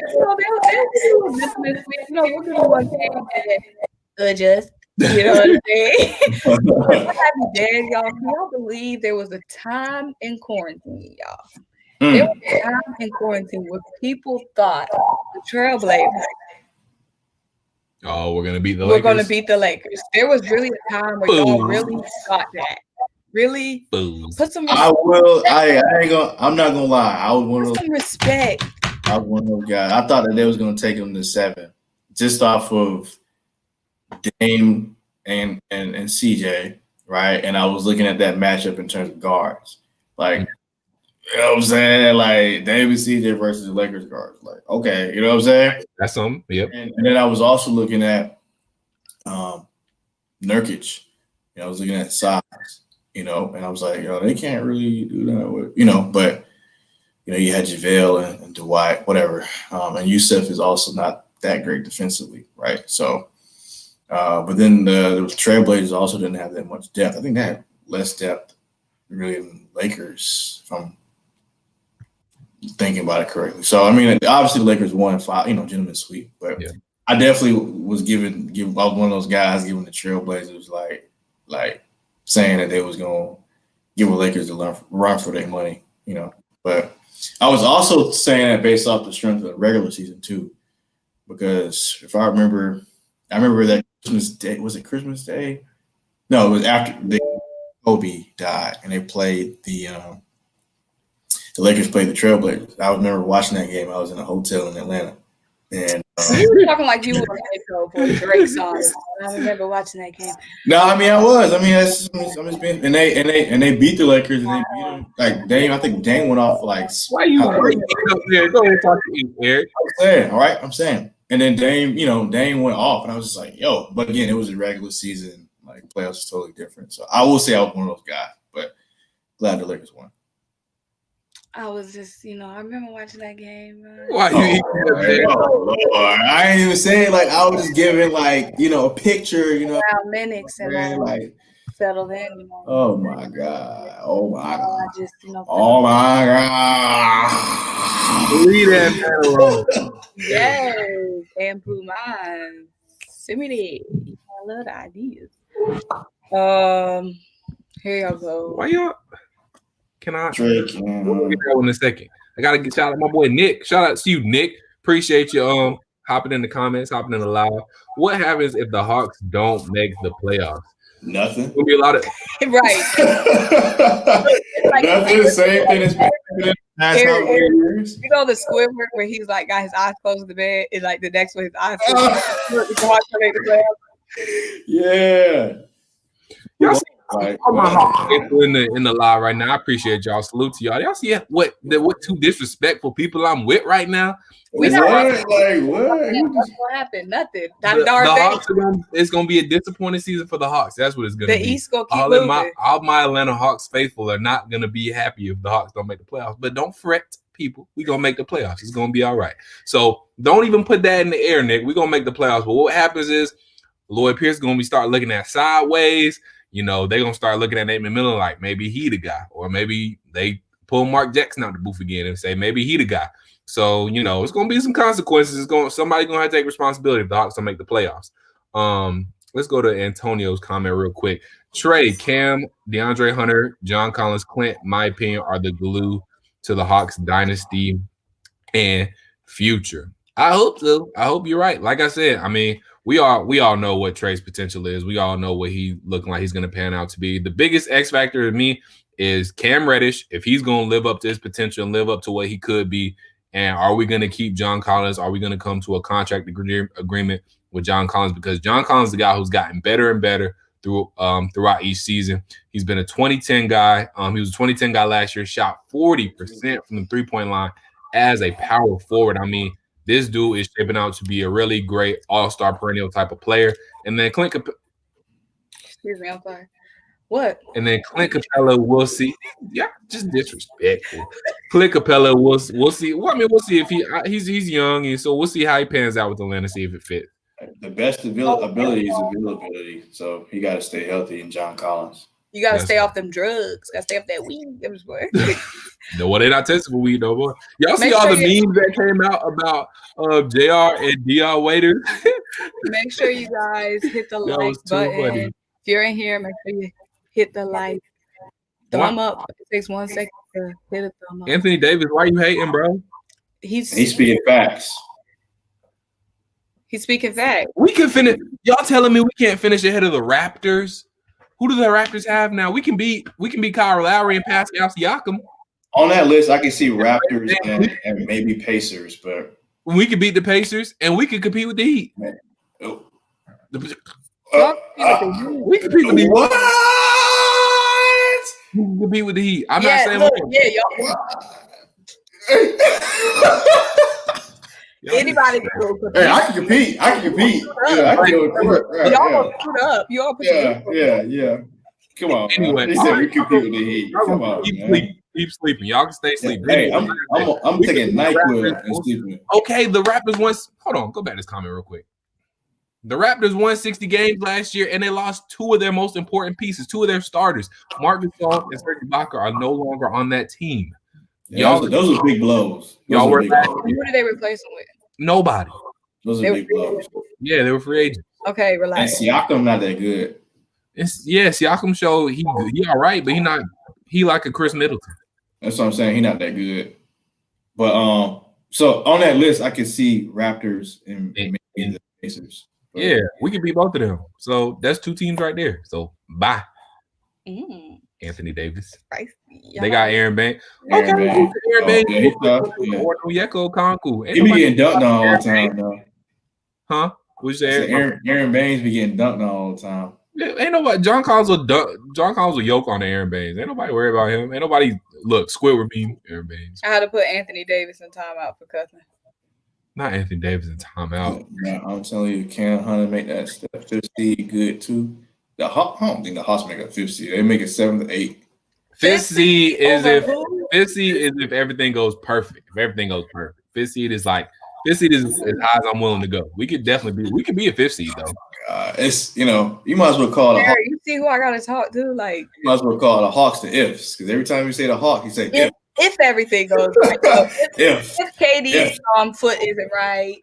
we'll do one game and adjust. You know what I'm saying? Y'all. Can y'all believe there was a time in quarantine, y'all? There was a time in quarantine where people thought the Trailblazers. Oh, we're gonna beat the Lakers. We're gonna beat the Lakers. There was really a time where y'all really thought that. Really? Put some respect. I'm not gonna lie. I was one of those. Some respect. I was one of those guys. I thought that they was gonna take them to 7, just off of Dame and CJ, right? And I was looking at that matchup in terms of guards, like, you know what I'm saying, like Dame and CJ versus the Lakers guards, like, okay, you know what I'm saying? That's something. Yep. And then I was also looking at Nurkic. I was looking at size. And I was like, they can't really do that, but, you had JaVale and Dwight, whatever. And Yusuf is also not that great defensively, right? So, but then the Trailblazers also didn't have that much depth. I think they had less depth, really, than Lakers, if I'm thinking about it correctly. So, I mean, obviously the Lakers won 5, gentleman's sweep, but I definitely was I was one of those guys giving the Trailblazers like saying that they was going to give the Lakers a run for their money, But I was also saying that based off the strength of the regular season too, because if I remember that Christmas Day. Was it Christmas Day? No, it was after Kobe died, and they played the Lakers played the Trailblazers. I remember watching that game. I was in a hotel in Atlanta. And you were talking like you were a intro for a Drake song. I remember watching that game. No, I mean I was. I mean I'm just being, and they beat the Lakers, and they beat them. Like Dame, I think Dame went off like. Why you up there? Go and talk to you, Eric. I'm saying, all right. I'm saying, and then Dame went off, and I was just like, yo. But again, it was a regular season. Like playoffs is totally different. So I will say I was one of those guys, but glad the Lakers won. I was just, I remember watching that game. Why you Lord. I ain't even saying like I was just giving like, a picture, minutes and like settled in. Oh my God. Oh my God. I just, oh my God. Leave that man alone. Yes. And blew mine. Symone. I love the ideas. Here y'all go. Why y'all? Can I? Drake, We'll get that one in a second. I gotta get shout out my boy Nick. Shout out to you, Nick. Appreciate you hopping in the comments, hopping in the live. What happens if the Hawks don't make the playoffs? Nothing. There'll be a lot of right. Nothing. Same thing as been past how many years. You know the Squidward where he's like got his eyes closed to bed, and like the next one his eyes closed. The Hawks make the playoffs. Yeah. Y'all see Like, all my Hawks faithful in the live right now. I appreciate y'all. Salute to y'all. Y'all see what two disrespectful people I'm with right now? We what? not Like what? What's gonna happen? Nothing. The Hawks it's gonna be a disappointing season for the Hawks. That's what it's gonna be. The East gonna keep moving. All my Atlanta Hawks faithful are not gonna be happy if the Hawks don't make the playoffs. But don't fret, people. We're gonna make the playoffs. It's gonna be all right. So don't even put that in the air, Nick. We're gonna make the playoffs. But what happens is Lloyd Pierce is gonna start looking at sideways. They're gonna start looking at Nate McMillan like maybe he the guy, or maybe they pull Mark Jackson out the booth again and say maybe he the guy. So, it's going to be some consequences. Somebody's going to have to take responsibility if the Hawks don't make the playoffs. Let's go to Antonio's comment real quick. Trey, Cam, DeAndre Hunter, John Collins, Clint, my opinion, are the glue to the Hawks dynasty and future. I hope so. I hope you're right. Like I said, I mean, we all know what Trey's potential is. We all know what he looking like he's going to pan out to be. The biggest X factor to me is Cam Reddish, if he's going to live up to his potential and live up to what he could be. And are we going to keep John Collins? Are we going to come to a contract agreement with John Collins? Because John Collins is the guy who's gotten better and better throughout each season. He's been a 2010 guy. He was a 2010 guy last year, shot 40% from the three-point line as a power forward. I mean, this dude is shaping out to be a really great all-star perennial type of player. And then Clint Excuse me, I'm sorry. What? And then Clint Capella, we'll see. Yeah, just disrespectful. Clint Capella, we'll see. Well, I mean, we'll see if he's young, and so we'll see how he pans out with Atlanta. See if it fits. The best ability is availability, so he got to stay healthy. In John Collins, you got to stay off them drugs. Got to stay off that weed. No, well, they're not testing for weed no more. Y'all see all the memes that came out about JR and DR waiters. Make sure you guys hit the like button. Funny. If you're in here, make sure you hit the like. Thumb up. It takes 1 second to hit a thumb up. Anthony Davis, why you hating, bro? He's speaking facts. He's speaking facts. We can finish. Y'all telling me we can't finish ahead of the Raptors? Who do the Raptors have now? We can beat Kyle Lowry and Pascal Siakam. On that list, I can see Raptors and maybe Pacers, but we could beat the Pacers and we could compete with the Heat. Oh. We compete with the Heat. What? We can compete with the Heat. I'm not saying anybody can go. Hey, I can compete. Yeah, I can go. Y'all put up. Y'all put up. Yeah. Come on. Anyway, they said we compete with the Heat. Come on, keep sleeping. Y'all can stay sleeping. Hey, I'm taking NyQuil and sleeping. Okay, the Raptors won. Hold on, go back to this comment real quick. The Raptors won 60 games last year, and they lost two of their most important pieces, two of their starters. Marc Gasol and Serge Ibaka are no longer on that team. Yeah, those are big blows. Who did they replace them with? Nobody. Those are big blows. Yeah, they were free agents. Okay, relax. And Siakam not that good. Siakam showed he all right, but he like a Chris Middleton. That's what I'm saying. He not that good. But so on that list, I can see Raptors and maybe the Pacers. But, yeah, we could beat both of them. So that's two teams right there. So bye. Anthony Davis. They got Aaron Banks. Aaron Banks. Yeko Konku. He be getting dunked on all the time, though. Huh? What'd you say? Aaron Banks be getting dunked on all the time. Ain't nobody. John Collins will yoke on Aaron Banks. Ain't nobody worry about him. Ain't nobody Squidward being Aaron Banks. I had to put Anthony Davis in timeout for cussing. Not Anthony Davis in timeout. Yeah, I'm telling you, Cam Hunter make that step 50 good too. I don't think the Hawks make a 50. They make it 7 to 8. 50 is if everything goes perfect. If everything goes perfect, 50 is like 50 is as high as I'm willing to go. We could definitely be a 50 though. It's you might as well call it. You see who I gotta talk to? Like you might as well call the Hawks the ifs, because every time you say the Hawk, you say if everything goes right. if KD's foot isn't right.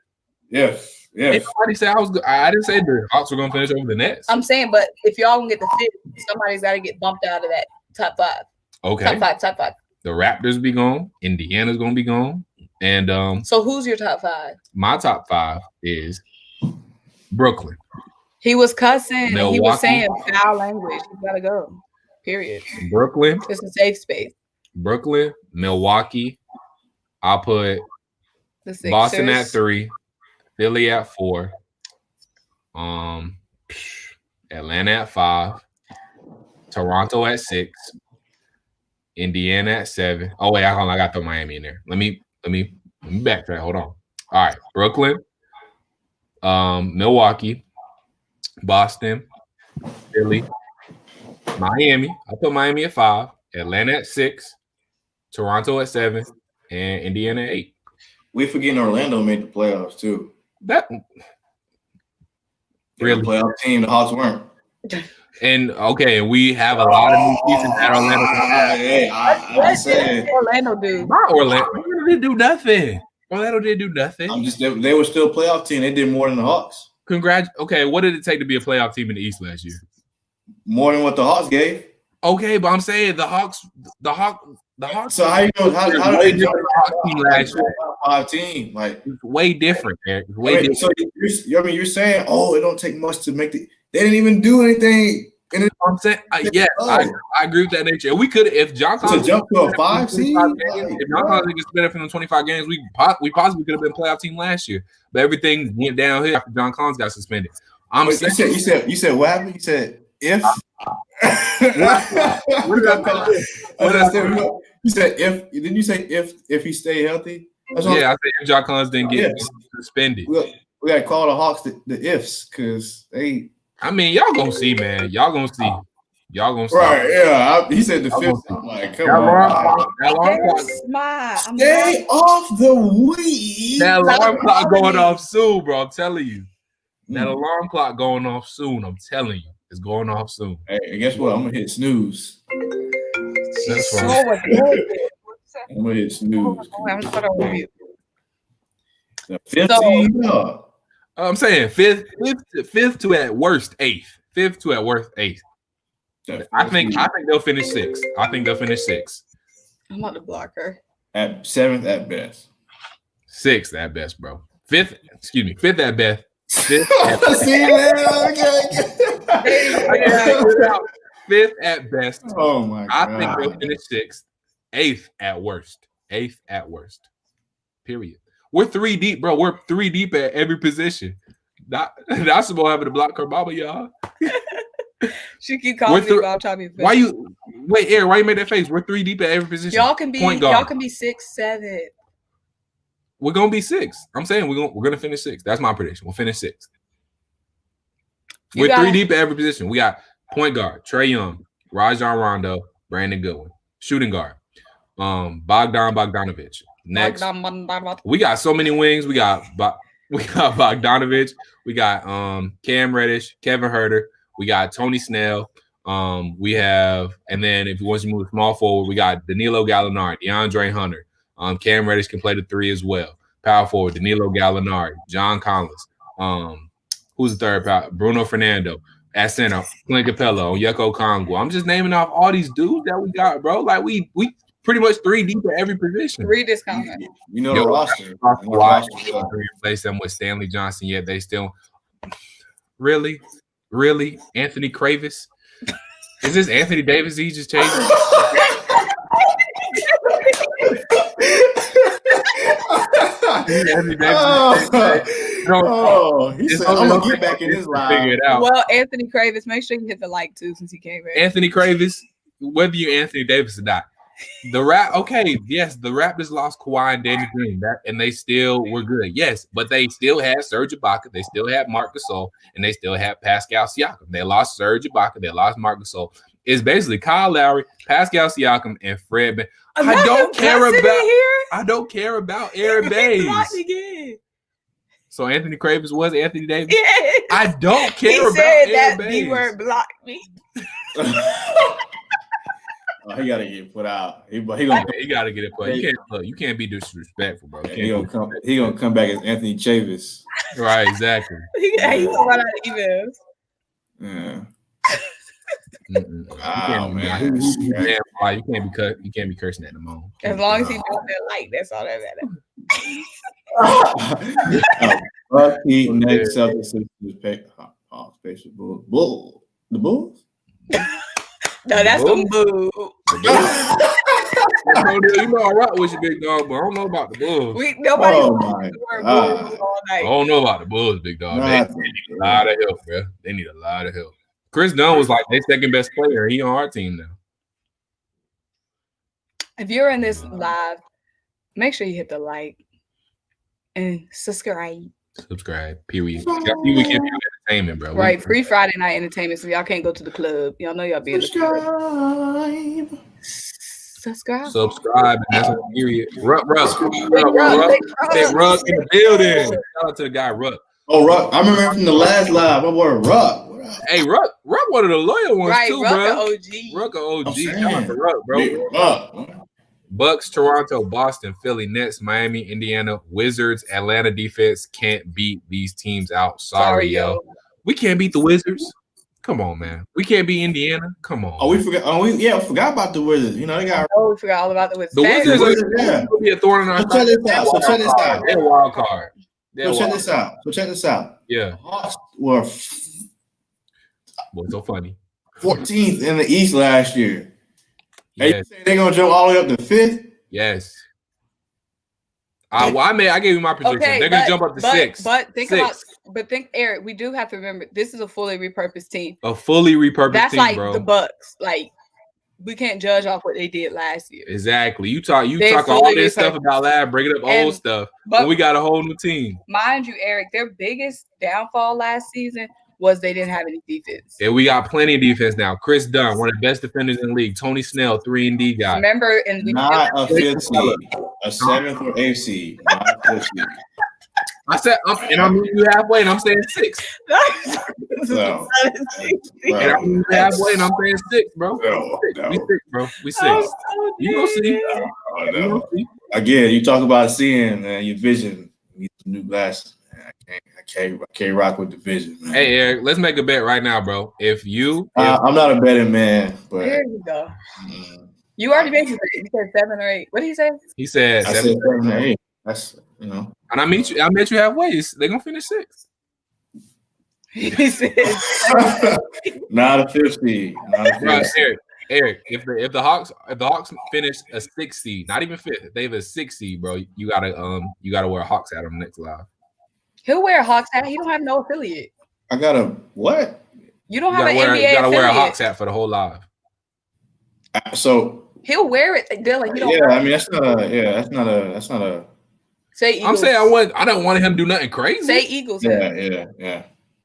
If nobody said I didn't say the Hawks were gonna finish over the Nets. I'm saying, but if y'all gonna get the fifth, somebody's got to get bumped out of that top 5. Okay, top 5. The Raptors be gone. Indiana's gonna be gone. And so who's your top 5? My top 5 is Brooklyn. He was cussing. Milwaukee. He was saying foul language. You gotta go. Period. Brooklyn. It's a safe space. Brooklyn, Milwaukee. I'll put Boston at 3, Philly at 4, Atlanta at 5, Toronto at 6, Indiana at 7. Oh wait, hold on, I got to throw Miami in there. Let me backtrack. Hold on. All right, Brooklyn, Milwaukee, Boston, Philly, Miami. I put Miami at 5, Atlanta at 6, Toronto at 7, and Indiana at 8. We forgetting Orlando made the playoffs too. That really playoff team. The Hawks weren't. And okay, we have a lot of new pieces at Orlando. I'm saying Orlando do. Orlando didn't do nothing. Orlando didn't do nothing. They were still a playoff team. They did more than the Hawks. Okay, what did it take to be a playoff team in the East last year? More than what the Hawks gave. Okay, but I'm saying the Hawks. So how you know how way different than the Hawks team last year? 5 team, like it's way different, Eric. It's way different. So you're saying, it don't take much to make the. They didn't even do anything. I'm saying, yes, I agree with that nature. And we could, if John Collins jump to a 5 seed, if John Collins gets better from the 25 games, we possibly could have been a playoff team last year. But everything went downhill after John Collins got suspended. You said what happened? You said if. What did I say? You said if. Didn't you say if he stayed healthy? I said if John Collins didn't get suspended. We gotta call the Hawks the ifs because they. I mean, y'all gonna see, man. Y'all gonna see. Right? Yeah. He said the fifth. I'm like, come on. That alarm clock. Stay off the weed. That alarm clock going off soon, bro. I'm telling you. That alarm clock going off soon. I'm telling you, it's going off soon. Hey, guess what? I'm gonna hit snooze. That's right. I'm gonna hit snooze. I'm gonna put on mute. The 15. I'm saying fifth to at worst 8th. 5th to at worst 8th. I think they'll finish 6th. I think they'll finish 6th. I'm on the blocker. At 7th at best. 6th at best, bro. 5th at best. 5th at best. See, man, okay. 5th at best. Oh my God. I think they'll finish 6th. 8th at worst. 8th at worst. Period. We're 3 deep, bro. We're 3 deep at every position. That's Symone having to block her mama, y'all. She keep calling me about trying to be. Why you made that face? We're 3 deep at every position. Y'all can be 6, 7. We're gonna be 6. I'm saying we're gonna finish 6. That's my prediction. We'll finish 6. We're 3 deep at every position. We got point guard, Trae Young, Rajon Rondo, Brandon Goodwin. Shooting guard, Bogdanovich. Next, we got so many wings. We got Bogdanovich. We got Cam Reddish, Kevin Huerter. We got Tony Snell. We have, and then if you want to move small forward, we got Danilo Gallinari, DeAndre Hunter. Cam Reddish can play the 3 as well. Power forward, Danilo Gallinari, John Collins. Who's the third power? Bruno Fernando. At center, Clint Capella, Onyeka Okongwu. I'm just naming off all these dudes that we got, bro. Like we pretty much 3 deep at every position. Read this comment. You know the roster. Replace them with Stanley Johnson, yet they still really Anthony Kravis. Is this Anthony Davis he just changed? Anthony Davis. He said, I'm gonna get back in his line. Figure it out. Well, Anthony Kravis, make sure you hit the like too since he came in. Anthony Kravis, whether you're Anthony Davis or not. The Raptors lost Kawhi and Danny Green, and they still were good. Yes, but they still had Serge Ibaka, they still had Marc Gasol, and they still had Pascal Siakam. They lost Serge Ibaka, they lost Marc Gasol. It's basically Kyle Lowry, Pascal Siakam, and Fred Van. I don't care about Aaron Baines. So Anthony Kravis was Anthony Davis. Yeah. I don't care about Aaron Baines. He word blocked me. He gotta get put out. He gotta get it put. You can't be disrespectful, bro. He gonna come back as Anthony Chavis. Right, exactly. He gonna run out of emails. Yeah. Oh man, you can't be cursing at the moment. As long as he doing that light, that's all that matters. Bucky next Celtics pick. Special Bull. The Bulls. No, that's some boo. You know I rock with you, big dog, but I don't know about the Bulls. Nobody I don't know about the Bulls, big dog. They need a lot of help, bro. They need a lot of help. Chris Dunn was like their second best player. He on our team now. If you're in this live, make sure you hit the like and subscribe. Subscribe. Period. We give you entertainment, bro. Right, free Friday night entertainment, so y'all can't go to the club. Y'all know y'all be in the club. Subscribe. And that's on period. Ruck in the building. Shout out to the guy Ruck. Oh, Ruck! I remember from the last live. My boy Ruck. Hey, Ruck one of the loyal ones too, Ruck bro. OG. Ruck OG. Shout out to Ruck, bro. Ruck. Bucks, Toronto, Boston, Philly, Nets, Miami, Indiana, Wizards, Atlanta defense can't beat these teams out. Sorry, yo. We can't beat the Wizards. Come on, man. We can't beat Indiana. Come on. Oh, we forgot. We forgot about the Wizards. You know they got. Oh, we forgot all about the Wizards. The Wizards will be a thorn in our side. So check this out. They're a wild card. So check this out. Yeah. The Hawks were boy, so funny. 14th in the East last year. Yes. Hey, you saying they're gonna jump all the way up to 5th? Yes. I gave you my prediction. Okay, they're gonna jump up to 6. But think, Eric, we do have to remember this is a fully repurposed team. A fully repurposed That's team, like bro. the Bucks. Like we can't judge off what they did last year. Exactly. You talk all this stuff about last, bringing up old stuff, but we got a whole new team. Mind you, Eric, their biggest downfall last season was they didn't have any defense. And we got plenty of defense now. Chris Dunn, one of the best defenders in the league. Tony Snell, 3-and-D guy. Remember, not a 5th seed, a 7th or 8th seed, not a 5th seed. I said, and I'm meeting you halfway, and I'm saying 6. No. And I'm meeting you halfway, and I'm saying 6, bro. No. We 6, bro. We 6. You gonna see? No. Again, you talk about seeing your vision. You need some new glasses. I can't rock with the vision, man. Hey, Eric, let's make a bet right now, bro. I'm not a betting man, but here you go. You already made it. You said 7 or 8. What did he say? He said 7 or 8. That's And I met you halfway. They're gonna finish 6. He said not a 5th seed. Right, Eric, if the Hawks finish a 6th seed, not even 5th, if they have a 6th seed, bro, you gotta wear a Hawks hat on the next live. He'll wear a Hawks hat. He don't have no affiliate. I got a what? You don't have an NBA affiliate. You gotta wear a Hawks hat for the whole live. So he'll wear it, Dylan. That's not a. Say Eagles. I'm saying I don't want him to do nothing crazy. Say Eagles. Yeah.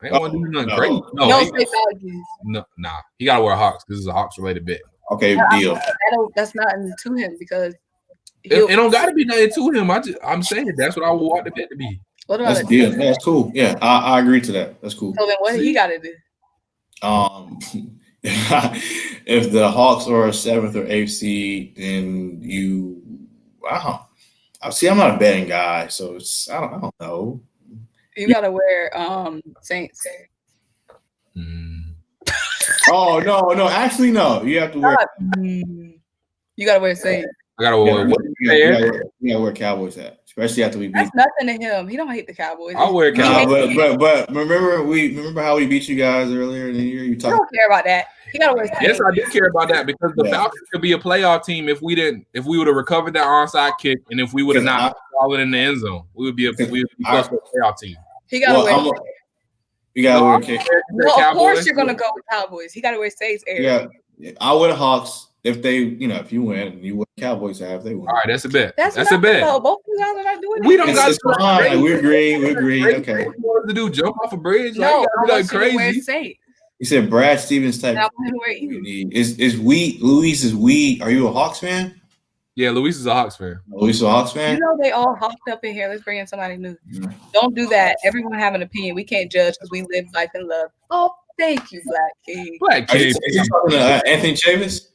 I don't want to do nothing crazy. No, say Falcons. No, nah. He gotta wear Hawks because it's a Hawks related bet. Okay, deal. That's nothing to him because it don't gotta be nothing to him. I'm saying that's what I would want the bet to be. What about that's deal? That's cool. Yeah, I agree to that. That's cool. So then, what he got to do? If the Hawks are a 7th or 8th seed, then see, I'm not a betting guy, so I don't know. You gotta wear Saints. Oh no! Actually, no. You have to wear. You gotta wear Saints. I gotta wear. You gotta wear Cowboys hat, especially after we beat. That's nothing to him. He don't hate the Cowboys. I'll wear Cowboys. But remember how we beat you guys earlier in the year? You don't care about that. He gotta wear Saints. Yes, I do care about that because the Falcons could be a playoff team if we would have recovered that onside kick and if we would have not fallen in the end zone. We would be close to a playoff team. He gotta wear. You gotta wear. No, of course you're gonna go with Cowboys. He gotta wear Saints. Yeah, I wear the Hawks. If they, if you win, you wear Cowboys have. They win. All right, that's a bet. That's a bet. Both of you guys are not doing it. We don't got to. We agree. Okay. What to do? Jump off a bridge? No, like crazy. You said Brad Stevens type. Is Luis is we? Are you a Hawks fan? Yeah, Luis is a Hawks fan. Luis is a Hawks fan. You know they all hopped up in here. Let's bring in somebody new. Don't do that. Everyone have an opinion. We can't judge because we live life in love. Oh, thank you, Black King. Black King. He's talking to Anthony Chavis.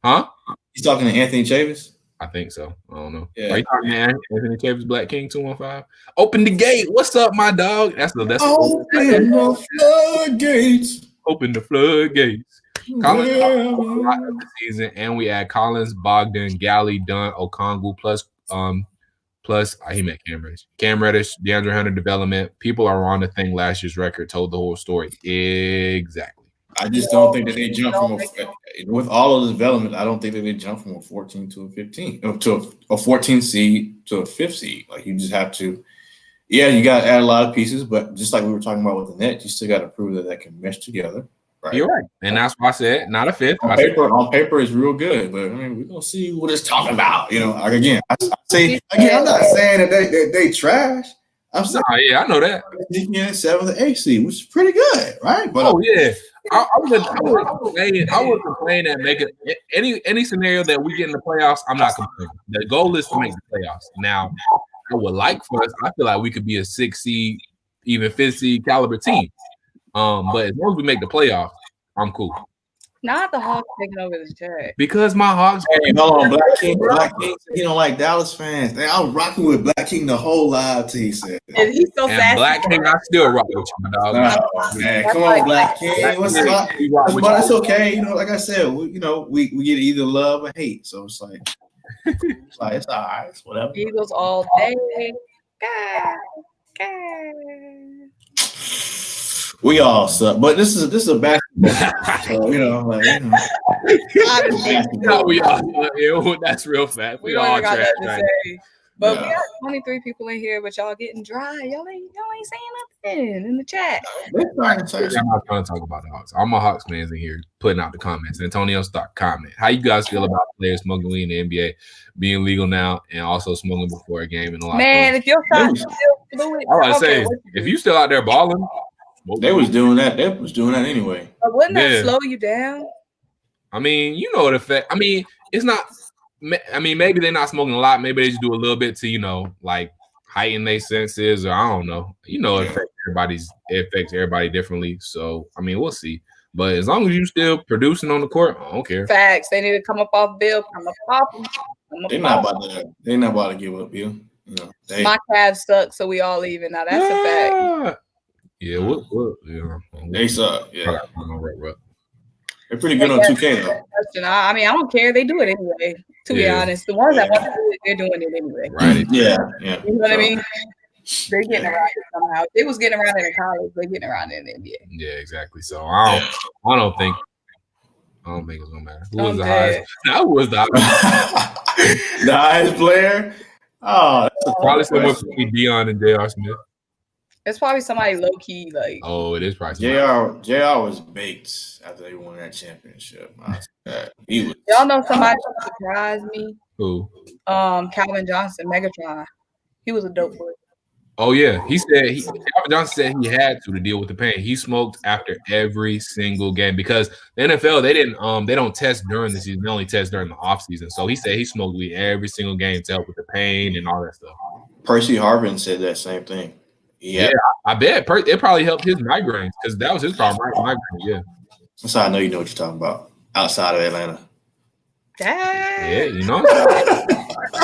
Huh? He's talking to Anthony Chavis. I think so. I don't know. Yeah. Are you talking to Anthony Chavis, Black King 215? Open the gate. What's up, my dog? That's open the floodgates. Open the floodgates. Collins the season, and we add Collins, Bogdan, Galley, Dunn, Okongwu, plus he met Cam Reddish, DeAndre Hunter development. People are wrong to think last year's record told the whole story. Exactly. I just don't think that they jump from with all of the development. I don't think that they jump from a 14 to a 15 to a 14 seed to a 5th seed. Like you just have to. Yeah, you got to add a lot of pieces, but just like we were talking about with the net, you still got to prove that can mesh together, Right. You're right, and that's why I said not a fifth. On paper, it's real good, but I mean, we're gonna see what it's talking about. You know, like again, I say again, I'm not saying that they trash. I'm saying, yeah, I know that. Sneaking in 7th or 8th seed, which is pretty good, right? But yeah, I would complain and make it any scenario that we get in the playoffs. I'm not complaining. The goal is to make the playoffs. Now, I would like for us. I feel like we could be a 6th seed, even 5th seed caliber team. But as long as we make the playoffs, I'm cool. Not the Hawks taking over the chat. Because my Hawks. Hey, hold on, Black King, he don't like Dallas fans. I was rocking with Black King the whole live till he said that. And he's so fast. Black King, I still rock with you, dog. Oh, man, come on, Black King. What's up? But it's okay. You know, like I said, we get either love or hate. So it's like, it's all right. It's whatever. Eagles all day. We all suck, but this is a basketball. So, we all, that's real fast. We all trash. But we got 23 people in here, but y'all getting dry. Y'all ain't saying nothing in the chat. I'm not trying to talk about the Hawks. All my Hawks fans in here putting out the comments. Antonio Stark comment. How you guys feel about players smoking weed in the NBA being legal now and also smoking before a game and a lot? Man, if your shot's still fluid, I was saying, if you still out there balling, they was doing that. They was doing that anyway. But wouldn't that slow you down? I mean, you know what effect. I mean, it's not. I mean, maybe they're not smoking a lot. Maybe they just do a little bit to, like heighten their senses, or I don't know. It affects everybody differently. So I mean, we'll see. But as long as you still producing on the court, I don't care. Facts. They need to come up off Bill. Come up off them. They're not about to give up Bill. My Cavs suck, so we all leaving. Now that's a fact. Yeah, they suck. Yeah, they're pretty good on 2K though. I mean, I don't care. They do it anyway. To be honest, the ones that want to do it, they're doing it anyway. Right? Yeah. You know what I mean? They're getting around it somehow. They was getting around it in college. They're getting around it in the NBA. Yeah, exactly. So I don't think it's gonna matter. Who was the highest? That was the highest player. Oh, probably somewhere between Dion and J.R. Smith. It's probably somebody low key like. Oh, it is probably J.R. was baked after they won that championship. Y'all know somebody surprised me. Who? Calvin Johnson, Megatron. He was a dope boy. Oh yeah, Calvin Johnson said he had to deal with the pain. He smoked after every single game because the NFL they don't test during the season. They only test during the off season. So he said he smoked weed every single game to help with the pain and all that stuff. Percy Harvin said that same thing. Yeah, I bet it probably helped his migraines because that was his problem, right? Migraine, yeah. That's how I know you know what you're talking about. Outside of Atlanta. Yeah, you know.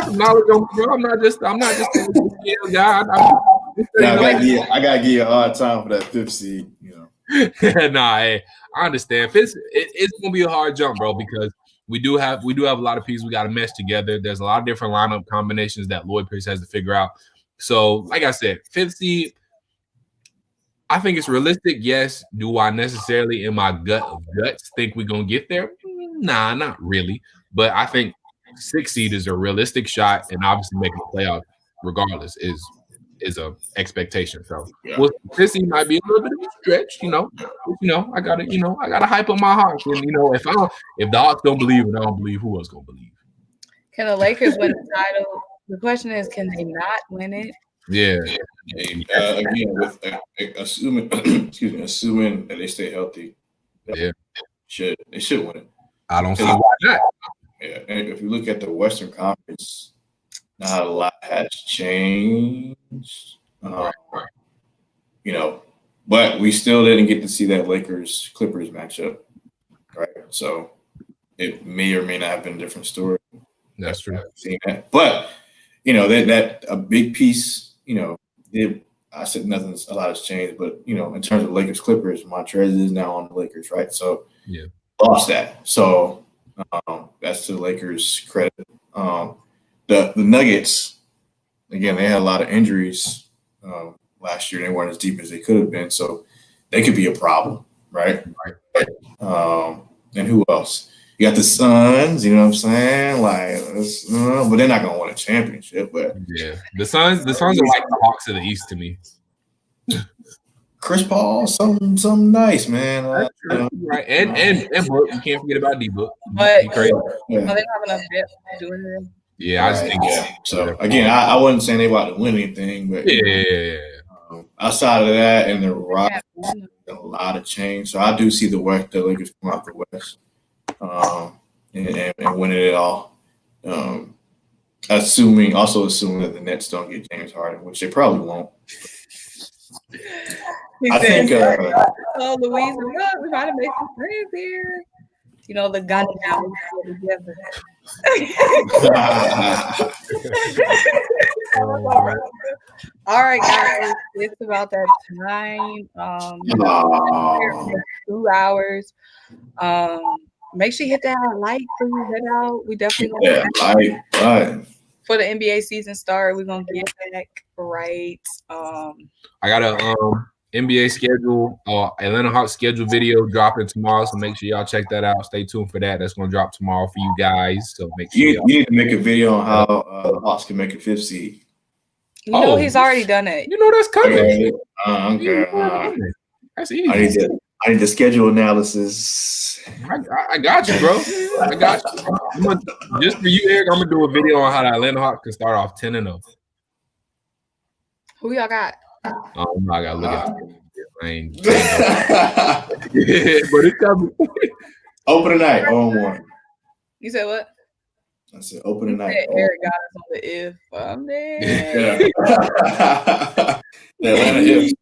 I'm not just a guy. I gotta give you a hard time for that 5th seed, Nah, hey, I understand. It's gonna be a hard jump, bro, because we do have a lot of pieces we got to mesh together. There's a lot of different lineup combinations that Lloyd Pierce has to figure out. So, like I said, 5th seed, I think it's realistic. Yes. Do I necessarily, in my gut of guts, think we're going to get there? Nah, not really. But I think 6th seed is a realistic shot, and obviously making the playoff regardless is a expectation. So, 5th seed might be a little bit of a stretch, I gotta hype up my Hawks. And, if the Hawks don't believe it, I don't believe who else going to believe. Can the Lakers win the title? The question is, can they not win it? Yeah. Again, with assuming that they stay healthy, they should win it. I don't see why not. Yeah, and if you look at the Western Conference, not a lot has changed. But we still didn't get to see that Lakers-Clippers matchup, right? So it may or may not have been a different story. That's true. I've seen that, but. That a big piece, I said a lot has changed, but, in terms of Lakers Clippers, Montrez is now on the Lakers, right? So, lost that. So, that's to the Lakers' credit. The Nuggets, again, they had a lot of injuries last year. They weren't as deep as they could have been, so they could be a problem, right? And who else? You got the Suns, you know what I'm saying? But they're not gonna win a championship. But yeah, the Suns are like the Hawks of the East to me. Chris Paul, something nice, man. That's true. Right. And Book. You can't forget about D-Book. But He crazy. they don't have enough depth doing it. Yeah, I just Right, think yeah. So again, I wasn't saying they about to win anything, but outside of that, and the Rockets, a lot of change. So I do see the Lakers come out the West, and winning it all. Assuming that the Nets don't get James Harden, which they probably won't. I think. Oh, Louise, we're trying to make some friends here. You know, the gun now we together. All right, guys, it's about that time. 2 hours. Make sure you hit that like before you head out. We definitely like for the NBA season start. We're gonna get back right. I got a NBA schedule, Atlanta Hawks schedule video dropping tomorrow. So make sure y'all check that out. Stay tuned for that. That's gonna drop tomorrow for you guys. So make sure you need to make a video on how the Hawks can make a 5th seed. You know he's already done it. You know that's coming. Okay. That's easy. I need the schedule analysis. I got you, bro. I got you. Just for you, Eric, I'm gonna do a video on how the Atlanta Hawks can start off 10-0. Who y'all got? I gotta look at it. But it's coming. Open tonight, 0-1. You said what? I said open tonight. Eric got us on the if I'm there. The Atlanta if.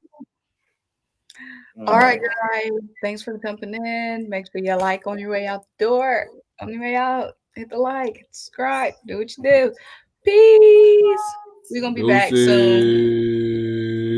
All right, guys. Thanks for jumping in. Make sure you like on your way out the door. On your way out, hit the like, subscribe, do what you do. Peace. We're gonna be back soon.